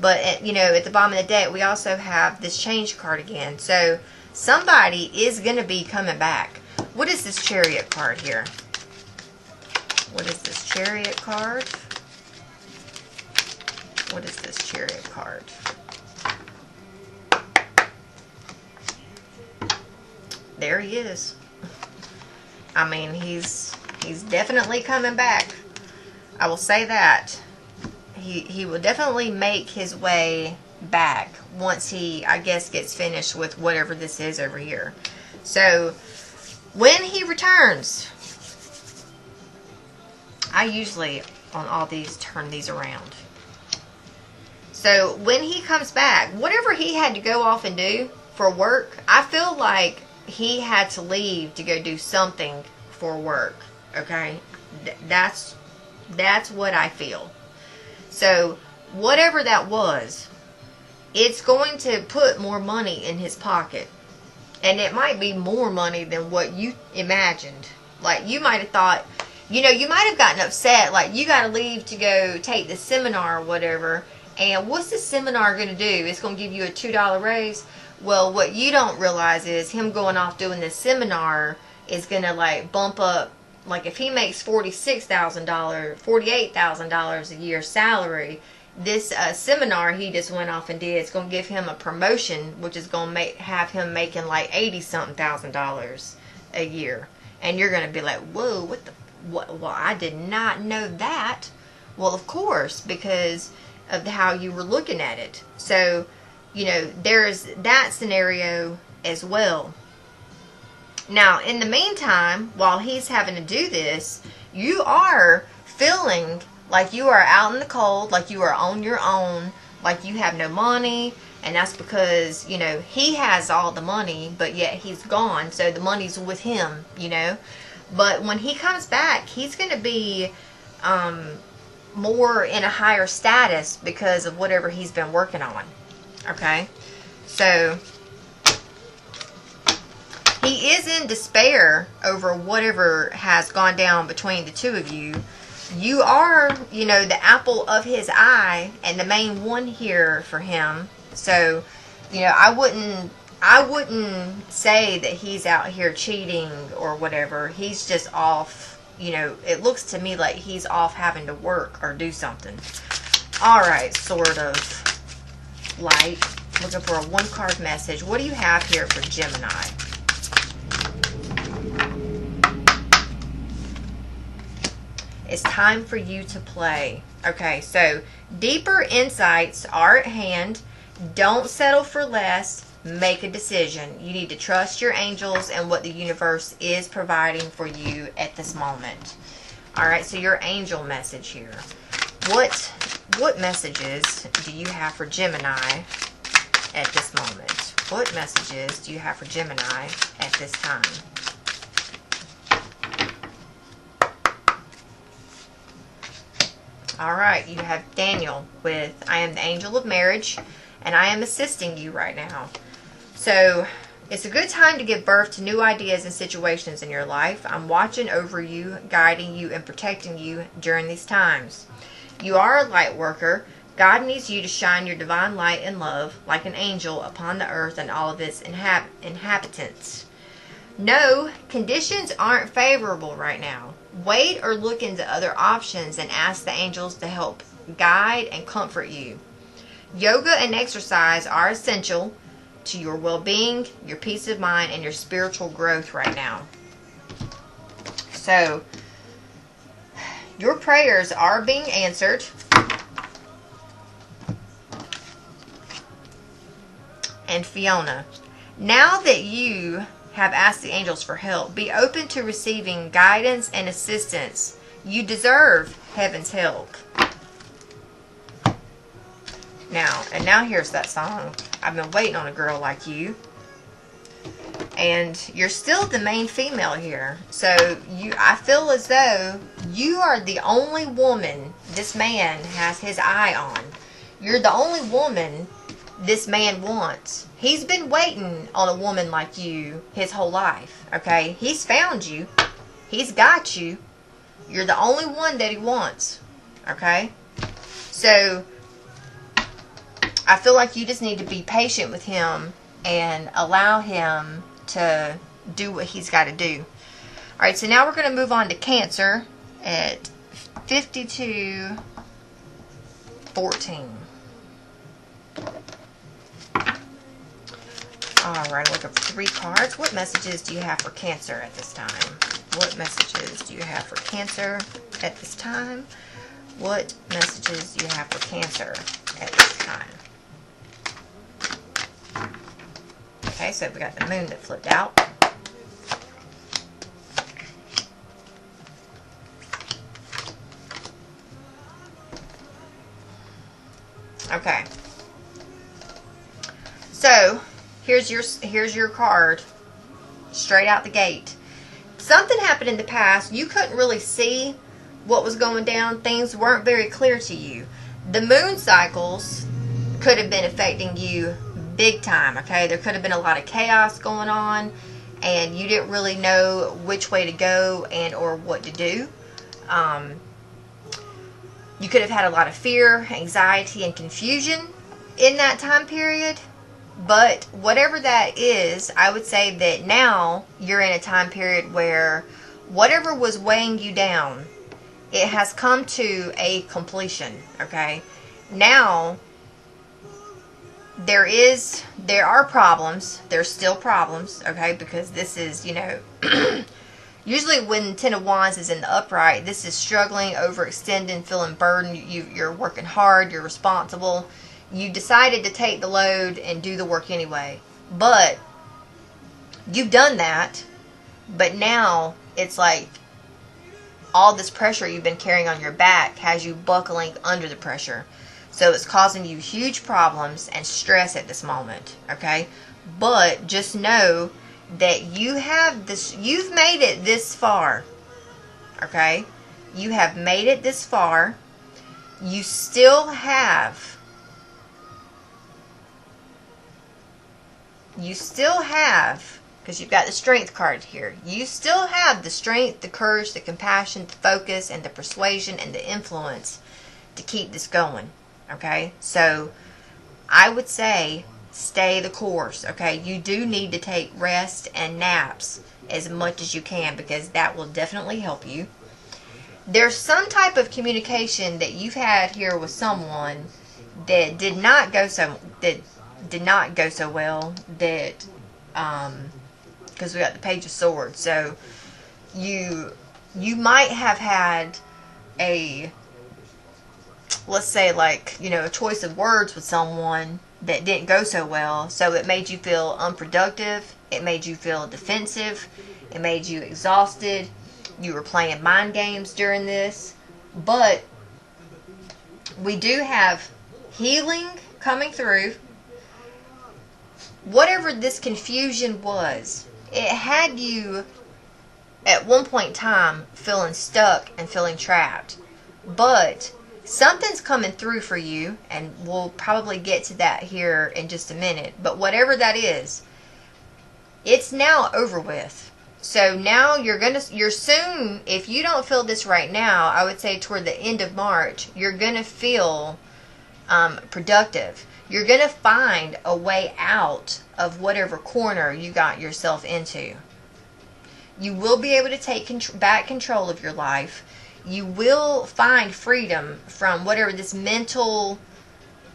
But, at the bottom of the deck, we also have this Change card again. So, somebody is going to be coming back. What is this Chariot card here? What is this Chariot card? What is this Chariot card? There he is. I mean, he's definitely coming back. I will say that. He will definitely make his way back once he, I guess, gets finished with whatever this is over here. So, when he returns, I usually, on all these, turn these around. So, when he comes back, whatever he had to go off and do for work, I feel like he had to leave to go do something for work. Okay? That's what I feel. So, whatever that was, it's going to put more money in his pocket. And it might be more money than what you imagined. Like, you might have thought, you might have gotten upset. Like, you got to leave to go take the seminar or whatever. And what's this seminar going to do? It's going to give you a $2 raise? Well, what you don't realize is him going off doing this seminar is going to, like, bump up. Like, if he makes $48,000 a year salary, this seminar he just went off and did, it's going to give him a promotion, which is going to have him making like $80-something thousand a year. And you're going to be like, whoa, well, I did not know that. Well, of course, because of how you were looking at it. So, there's that scenario as well. Now, in the meantime, while he's having to do this, you are feeling like you are out in the cold, like you are on your own, like you have no money. And that's because, you know, he has all the money, but yet he's gone. So the money's with him, you know. But when he comes back, he's going to be more in a higher status because of whatever he's been working on. Okay? So he is in despair over whatever has gone down between the two of you. You are, you know, the apple of his eye and the main one here for him. So, you know, I wouldn't say that he's out here cheating or whatever. He's just off, you know, it looks to me like he's off having to work or do something. Alright, sort of light. Looking for a one card message. What do you have here for Gemini? It's time for you to play. Okay, so deeper insights are at hand. Don't settle for less. Make a decision. You need to trust your angels and what the universe is providing for you at this moment. Alright, so your angel message here. What messages do you have for Gemini at this moment? What messages do you have for Gemini at this time? Alright, you have Daniel with, I am the angel of marriage, and I am assisting you right now. So, it's a good time to give birth to new ideas and situations in your life. I'm watching over you, guiding you, and protecting you during these times. You are a light worker. God needs you to shine your divine light and love like an angel upon the earth and all of its inhabitants. No, conditions aren't favorable right now. Wait or look into other options and ask the angels to help guide and comfort you. Yoga and exercise are essential to your well-being, your peace of mind, and your spiritual growth right now. So, your prayers are being answered. And Fiona, now that you have asked the angels for help, be open to receiving guidance and assistance. You deserve heaven's help. Now here's that song. I've been waiting on a girl like you. And you're still the main female here. So I feel as though you are the only woman this man has his eye on. You're the only woman this man wants. He's been waiting on a woman like you his whole life. Okay? He's found you. He's got you. You're the only one that he wants. Okay? So I feel like you just need to be patient with him and allow him to do what he's got to do. Alright, so now we're going to move on to Cancer at 52:14. Alright, looking for 3 cards. What messages do you have for Cancer at this time? What messages do you have for Cancer at this time? What messages do you have for Cancer at this time? Okay, so we got the moon that flipped out. Okay. So, here's your card straight out the gate. Something happened in the past. You couldn't really see what was going down. Things weren't very clear to you. The moon cycles could have been affecting you big time, okay? There could have been a lot of chaos going on, and you didn't really know which way to go and or what to do. You could have had a lot of fear, anxiety, and confusion in that time period. But whatever that is, I would say that now you're in a time period where whatever was weighing you down, it has come to a completion, okay? Now, there are problems. There's still problems, okay? Because this is, you know, usually when Ten of Wands is in the upright, this is struggling, overextending, feeling burdened. You're working hard. You're responsible. You decided to take the load and do the work anyway. But you've done that. But now it's like all this pressure you've been carrying on your back has you buckling under the pressure. So it's causing you huge problems and stress at this moment, okay? But just know that you have this, you've made it this far, okay? You have made it this far. You still have, because you've got the strength card here, you still have the strength, the courage, the compassion, the focus, and the persuasion, and the influence to keep this going, okay? So I would say stay the course, okay? You do need to take rest and naps as much as you can, because that will definitely help you. There's some type of communication that you've had here with someone that did not go so well, that because we got the Page of Swords. So you might have had a, let's say, like, you know, a choice of words with someone that didn't go so well. So it made you feel unproductive. It made you feel defensive. It made you exhausted. You were playing mind games during this. But we do have healing coming through. Whatever this confusion was, it had you at one point in time feeling stuck and feeling trapped. But something's coming through for you, and we'll probably get to that here in just a minute. But whatever that is, it's now over with. So now you're soon, if you don't feel this right now, I would say toward the end of March, you're going to feel productive. You're going to find a way out of whatever corner you got yourself into. You will be able to take back control of your life. You will find freedom from whatever this mental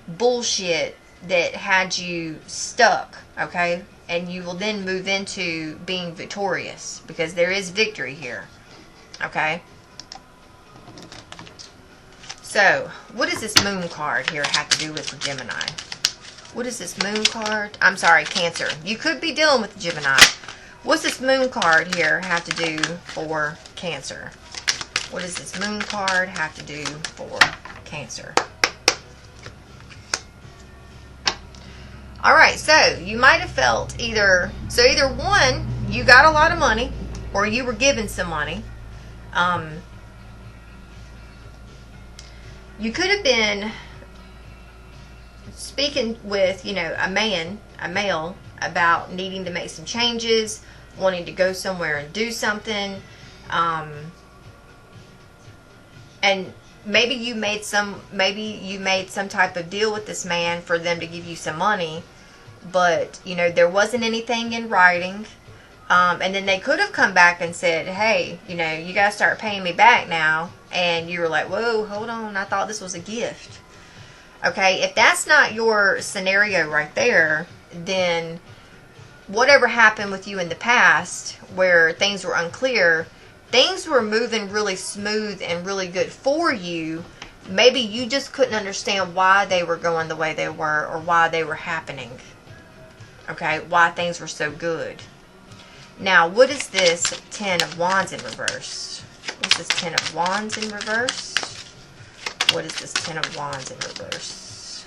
bullshit that had you stuck, okay? And you will then move into being victorious, because there is victory here, okay? So, what does this moon card here have to do with Gemini? What is this moon card? I'm sorry, Cancer. You could be dealing with Gemini. What's this moon card here have to do for Cancer? What does this moon card have to do for Cancer? Alright, so you might have felt either one, you got a lot of money, or you were given some money. You could have been speaking with, a male, about needing to make some changes, wanting to go somewhere and do something. And maybe you made some type of deal with this man for them to give you some money, but there wasn't anything in writing. And then they could have come back and said, hey, you got to start paying me back now. And you were like, whoa, hold on, I thought this was a gift. Okay, if that's not your scenario right there, then whatever happened with you in the past where things were unclear, things were moving really smooth and really good for you. Maybe you just couldn't understand why they were going the way they were, or why they were happening. Okay, why things were so good. Now, what is this Ten of Wands in reverse? What's this Ten of Wands in reverse? What is this Ten of Wands in reverse?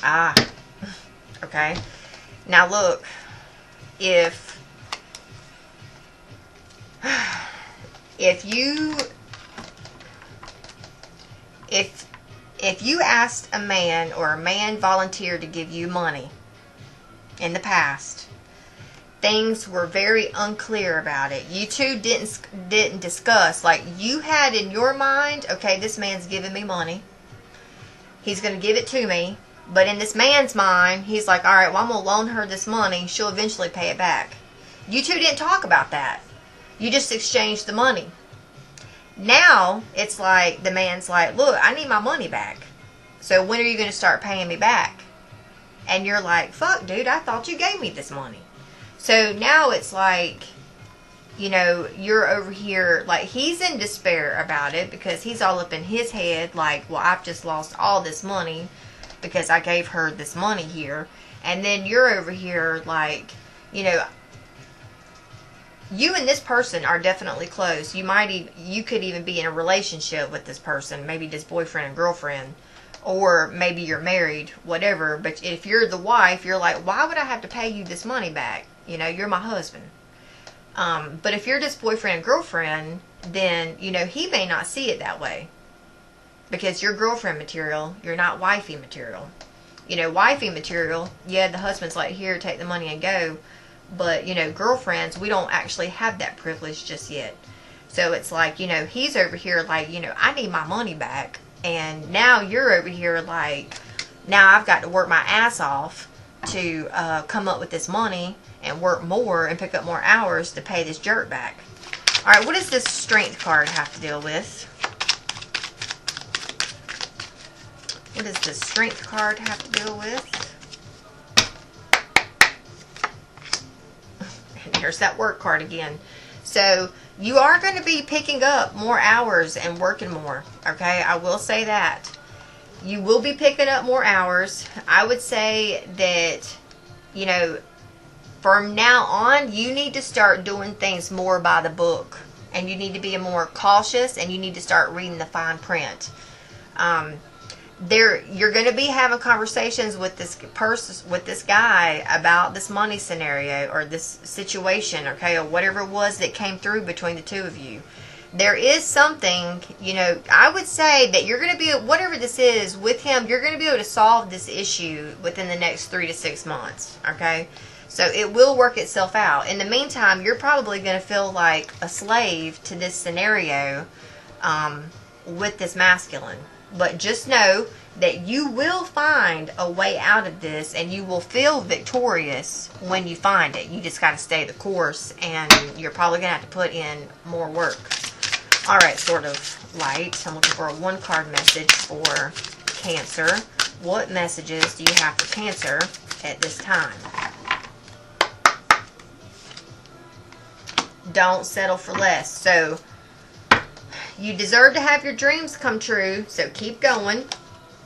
Ah, okay. Now look, if you asked a man, or a man volunteered to give you money in the past, things were very unclear about it. You two didn't discuss. Like, you had in your mind, okay, this man's giving me money. He's going to give it to me. But in this man's mind, he's like, all right, well, I'm going to loan her this money. She'll eventually pay it back. You two didn't talk about that. You just exchanged the money. Now, it's like, the man's like, look, I need my money back. So when are you going to start paying me back? And you're like, fuck, dude, I thought you gave me this money. So now it's like, you're over here, like, he's in despair about it, because he's all up in his head, like, well, I've just lost all this money because I gave her this money here. And then you're over here like, you know, you and this person are definitely close. You could even be in a relationship with this person, maybe this boyfriend and girlfriend, or maybe you're married, whatever. But if you're the wife, you're like, why would I have to pay you this money back? You know, you're my husband. But if you're just boyfriend and girlfriend, then, you know, he may not see it that way. Because you're girlfriend material, you're not wifey material. You know, wifey material, yeah, the husband's like, here, take the money and go. But, you know, girlfriends, we don't actually have that privilege just yet. So it's like, you know, he's over here like, you know, I need my money back. And now you're over here like, now I've got to work my ass off to come up with this money and work more and pick up more hours to pay this jerk back. All right, what does this Strength card have to deal with? What does the Strength card have to deal with? And here's that work card again. So you are going to be picking up more hours and working more. Okay, I will say that. You will be picking up more hours. I would say that, you know, from now on, you need to start doing things more by the book. And you need to be more cautious, and you need to start reading the fine print. You're going to be having conversations with this person, with this guy, about this money scenario or this situation, okay, or whatever it was that came through between the two of you. There is something, you know, I would say that you're going to be, whatever this is with him, you're going to be able to solve this issue within the next 3 to 6 months, okay? So it will work itself out. In the meantime, you're probably going to feel like a slave to this scenario with this masculine. But just know that you will find a way out of this, and you will feel victorious when you find it. You just got to stay the course, and you're probably going to have to put in more work. All right, sort of light. I'm looking for a 1-card message for Cancer. What messages do you have for Cancer at this time? Don't settle for less. So you deserve to have your dreams come true, so keep going.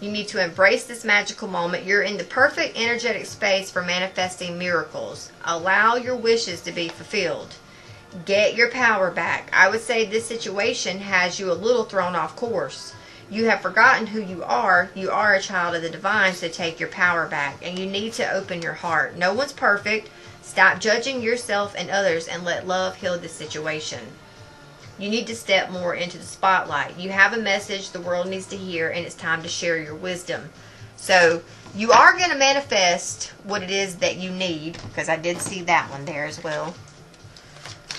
You need to embrace this magical moment. You're in the perfect energetic space for manifesting miracles. Allow your wishes to be fulfilled. Get your power back. I would say this situation has you a little thrown off course. You have forgotten who you are. You are a child of the divine, so take your power back. And you need to open your heart. No one's perfect. Stop judging yourself and others and let love heal the situation. You need to step more into the spotlight. You have a message the world needs to hear, and it's time to share your wisdom. So you are going to manifest what it is that you need, because I did see that one there as well.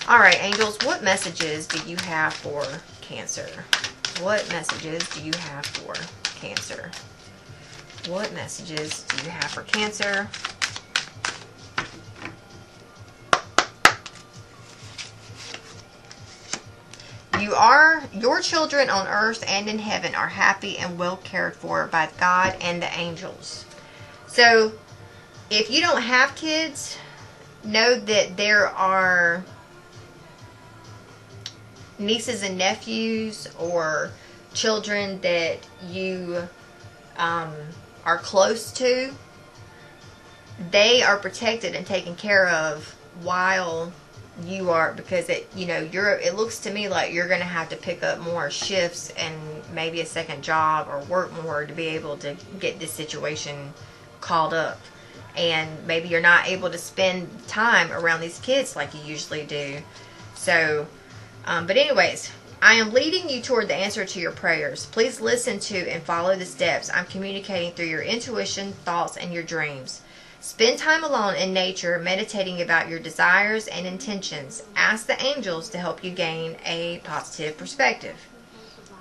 All right, angels, what messages do you have for Cancer? What messages do you have for Cancer? What messages do you have for Cancer? Your children on earth and in heaven are happy and well cared for by God and the angels. So if you don't have kids, know that there are nieces and nephews or children that you are close to. They are protected and taken care of while you are, because it looks to me like you're going to have to pick up more shifts and maybe a second job or work more to be able to get this situation called up. And maybe you're not able to spend time around these kids like you usually do. So but anyways, I am leading you toward the answer to your prayers. Please listen to and follow the steps I'm communicating through your intuition, thoughts, and your dreams. Spend time alone in nature, meditating about your desires and intentions. Ask the angels to help you gain a positive perspective.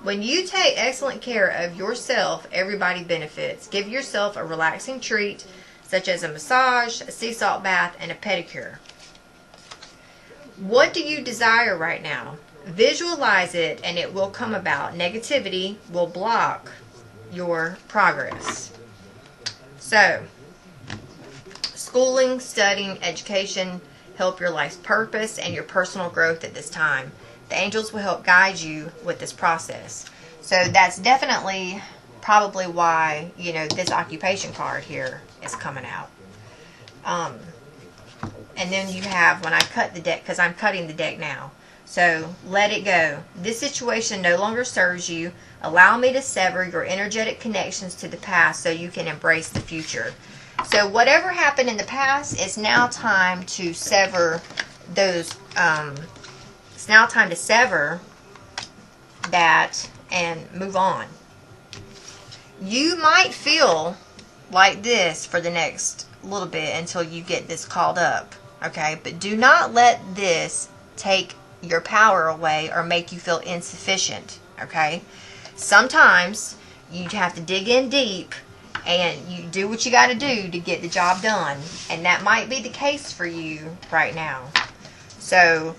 When you take excellent care of yourself, everybody benefits. Give yourself a relaxing treat, such as a massage, a sea salt bath, and a pedicure. What do you desire right now? Visualize it and it will come about. Negativity will block your progress. So, schooling, studying, education help your life's purpose and your personal growth at this time. The angels will help guide you with this process. So that's definitely probably why, this occupation card here is coming out. And then you have, when I cut the deck, because I'm cutting the deck now. So, let it go. This situation no longer serves you. Allow me to sever your energetic connections to the past so you can embrace the future. So, whatever happened in the past, it's now time to sever those, it's now time to sever that and move on. You might feel like this for the next little bit until you get this called up. Okay, but do not let this take your power away or make you feel insufficient. Okay, sometimes you have to dig in deep and you do what you got to do to get the job done, and that might be the case for you right now. So,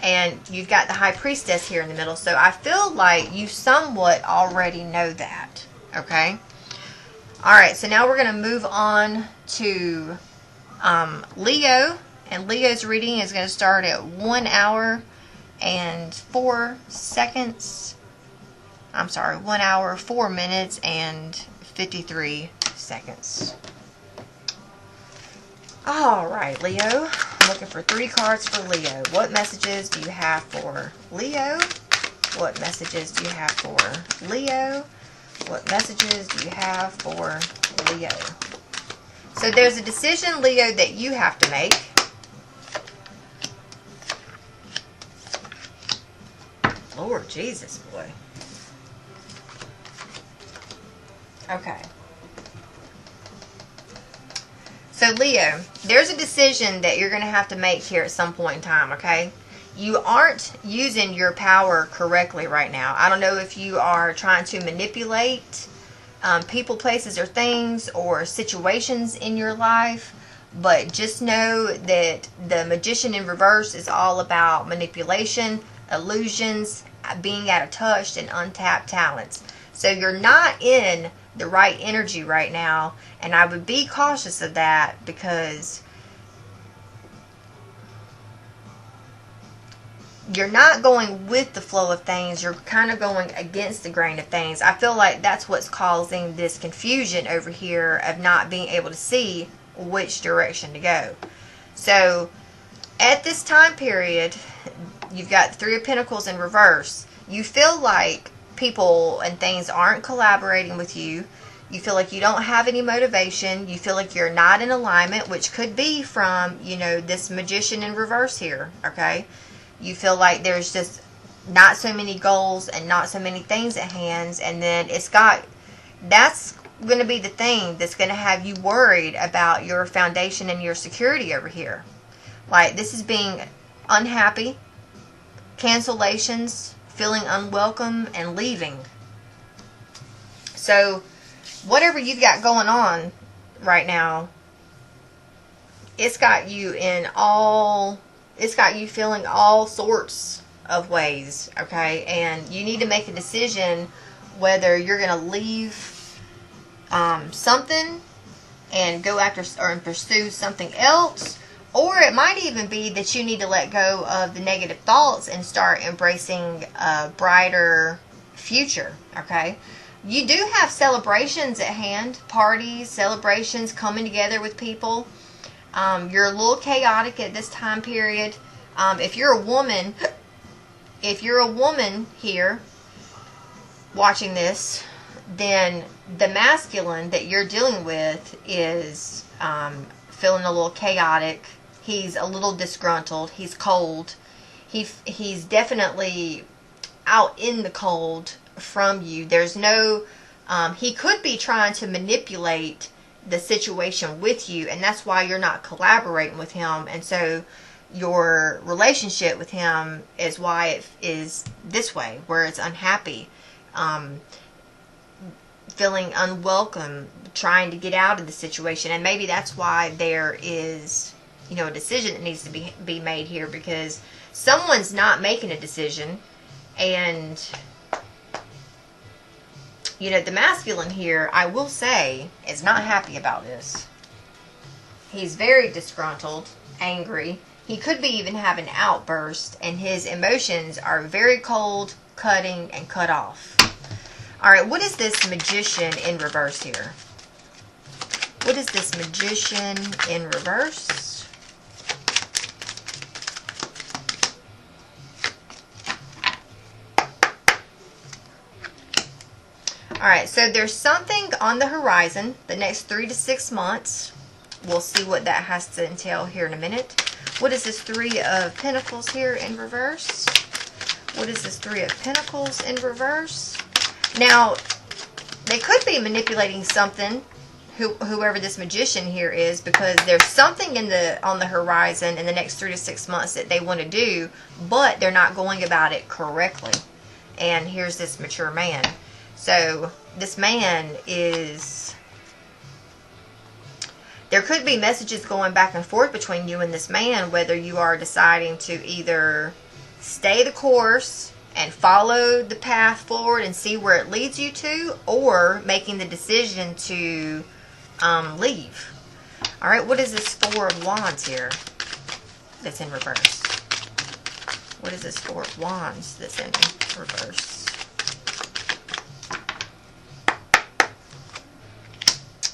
and you've got the High Priestess here in the middle, so I feel like you somewhat already know that. Okay, alright, so now we're going to move on to Leo, and Leo's reading is going to start at 1 hour and 4 seconds. I'm sorry, 1 hour, 4 minutes and 53 seconds. Alright, Leo. I'm looking for 3 cards for Leo. What messages do you have for Leo? What messages do you have for Leo? What messages do you have for Leo? So there's a decision, Leo, that you have to make. Lord Jesus, boy. Okay. So Leo, there's a decision that you're going to have to make here at some point in time, okay? You aren't using your power correctly right now. I don't know if you are trying to manipulate people, places, or things, or situations in your life, but just know that the Magician in reverse is all about manipulation, illusions, being out of touch, and untapped talents. So you're not in the right energy right now, and I would be cautious of that, because you're not going with the flow of things. You're kind of going against the grain of things. I feel like that's what's causing this confusion over here of not being able to see which direction to go. So at this time period, you've got the 3 of Pentacles in reverse. You feel like people and things aren't collaborating with you. You feel like you don't have any motivation. You feel like you're not in alignment, which could be from, you know, this Magician in reverse here, okay? You feel like there's just not so many goals and not so many things at hand, and then that's going to be the thing that's going to have you worried about your foundation and your security over here. Like, this is being unhappy, cancellations, feeling unwelcome, and leaving. So whatever you've got going on right now, it's got you feeling all sorts of ways, okay? And you need to make a decision whether you're going to leave something and go after or pursue something else, or it might even be that you need to let go of the negative thoughts and start embracing a brighter future, okay? You do have celebrations at hand, parties, celebrations, coming together with people. You're a little chaotic at this time period. If you're a woman here watching this, then the masculine that you're dealing with is feeling a little chaotic. He's a little disgruntled. He's cold. He's definitely out in the cold from you. There's no, he could be trying to manipulate the situation with you, and that's why you're not collaborating with him, and so your relationship with him is why it is this way, where it's unhappy, feeling unwelcome, trying to get out of the situation. And maybe that's why there is, you know, a decision that needs to be made here, because someone's not making a decision. And you know, the masculine here, I will say, is not happy about this. He's very disgruntled, angry. He could be even having an outburst, and his emotions are very cold, cutting, and cut off. Alright, what is this Magician in reverse here? What is this Magician in reverse? Alright, so there's something on the horizon the next 3 to 6 months. We'll see what that has to entail here in a minute. What is this Three of Pentacles here in reverse? What is this Three of Pentacles in reverse? Now, they could be manipulating something, whoever this Magician here is, because there's something on the horizon in the next 3 to 6 months that they want to do, but they're not going about it correctly. And here's this mature man. So this man is, there could be messages going back and forth between you and this man, whether you are deciding to either stay the course and follow the path forward and see where it leads you to, or making the decision to leave. Alright, what is this Four of Wands here that's in reverse? What is this Four of Wands that's in reverse?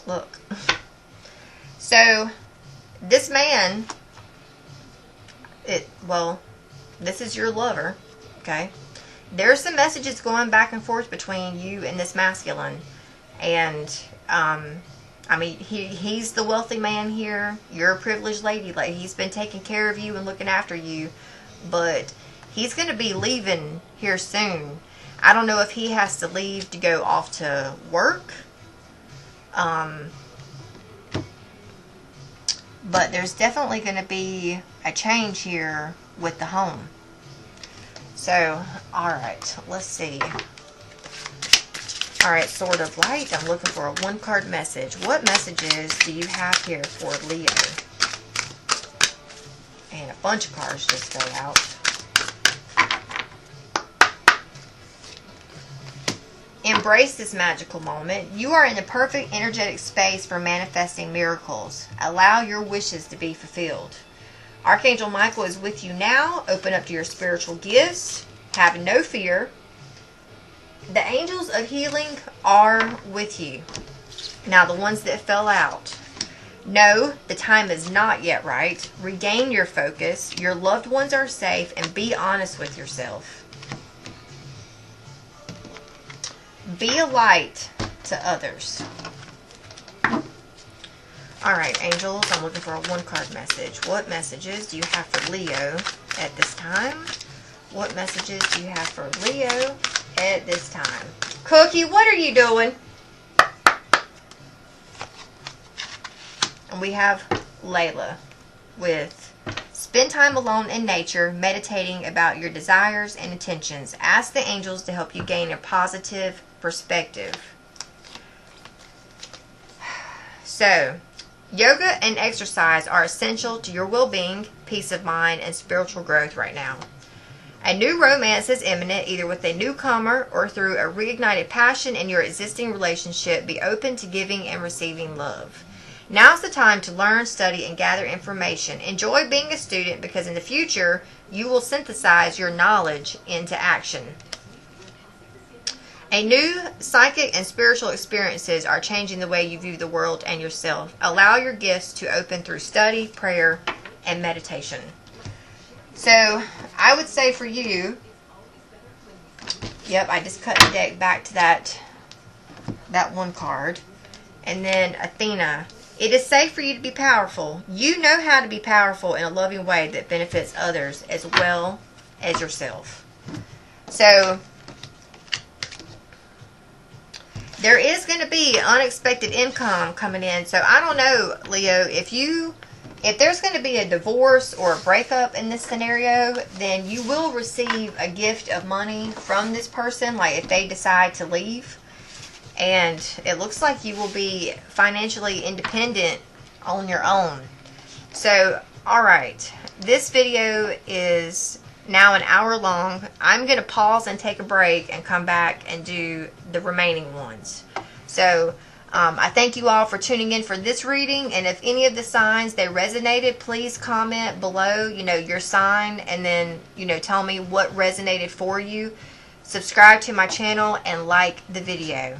Look. So, this man, this is your lover, okay? There's some messages going back and forth between you and this masculine. And, I mean, he's the wealthy man here. You're a privileged lady. Like, he's been taking care of you and looking after you. But he's going to be leaving here soon. I don't know if he has to leave to go off to work. But there's definitely going to be a change here with the home. So, alright, let's see. Alright, Sword of Light. I'm looking for a one-card message. What messages do you have here for Leo? And a bunch of cards just fell out. Embrace this magical moment. You are in the perfect energetic space for manifesting miracles. Allow your wishes to be fulfilled. Archangel Michael is with you now. Open up to your spiritual gifts. Have no fear. The angels of healing are with you. Now, the ones that fell out. No, the time is not yet right. Regain your focus. Your loved ones are safe, and be honest with yourself. Be a light to others. Alright, angels, I'm looking for a one-card message. What messages do you have for Leo at this time? What messages do you have for Leo at this time? Cookie, what are you doing? And we have Layla with spend time alone in nature, meditating about your desires and intentions. Ask the angels to help you gain a positive perspective. So, yoga and exercise are essential to your well-being, peace of mind, and spiritual growth right now. A new romance is imminent, either with a newcomer or through a reignited passion in your existing relationship. Be open to giving and receiving love. Now's the time to learn, study, and gather information. Enjoy being a student, because in the future, you will synthesize your knowledge into action. A new psychic and spiritual experiences are changing the way you view the world and yourself. Allow your gifts to open through study, prayer, and meditation. So, I would say for you, yep, I just cut the deck back to that one card. And then Athena. It is safe for you to be powerful. You know how to be powerful in a loving way that benefits others as well as yourself. So, there is going to be unexpected income coming in. So, I don't know, Leo, if there's going to be a divorce or a breakup in this scenario, then you will receive a gift of money from this person, like if they decide to leave. And it looks like you will be financially independent on your own. So, alright. This video is now an hour long. I'm going to pause and take a break and come back and do the remaining ones. So, I thank you all for tuning in for this reading. And if any of the signs, they resonated, please comment below, your sign. And then, tell me what resonated for you. Subscribe to my channel and like the video.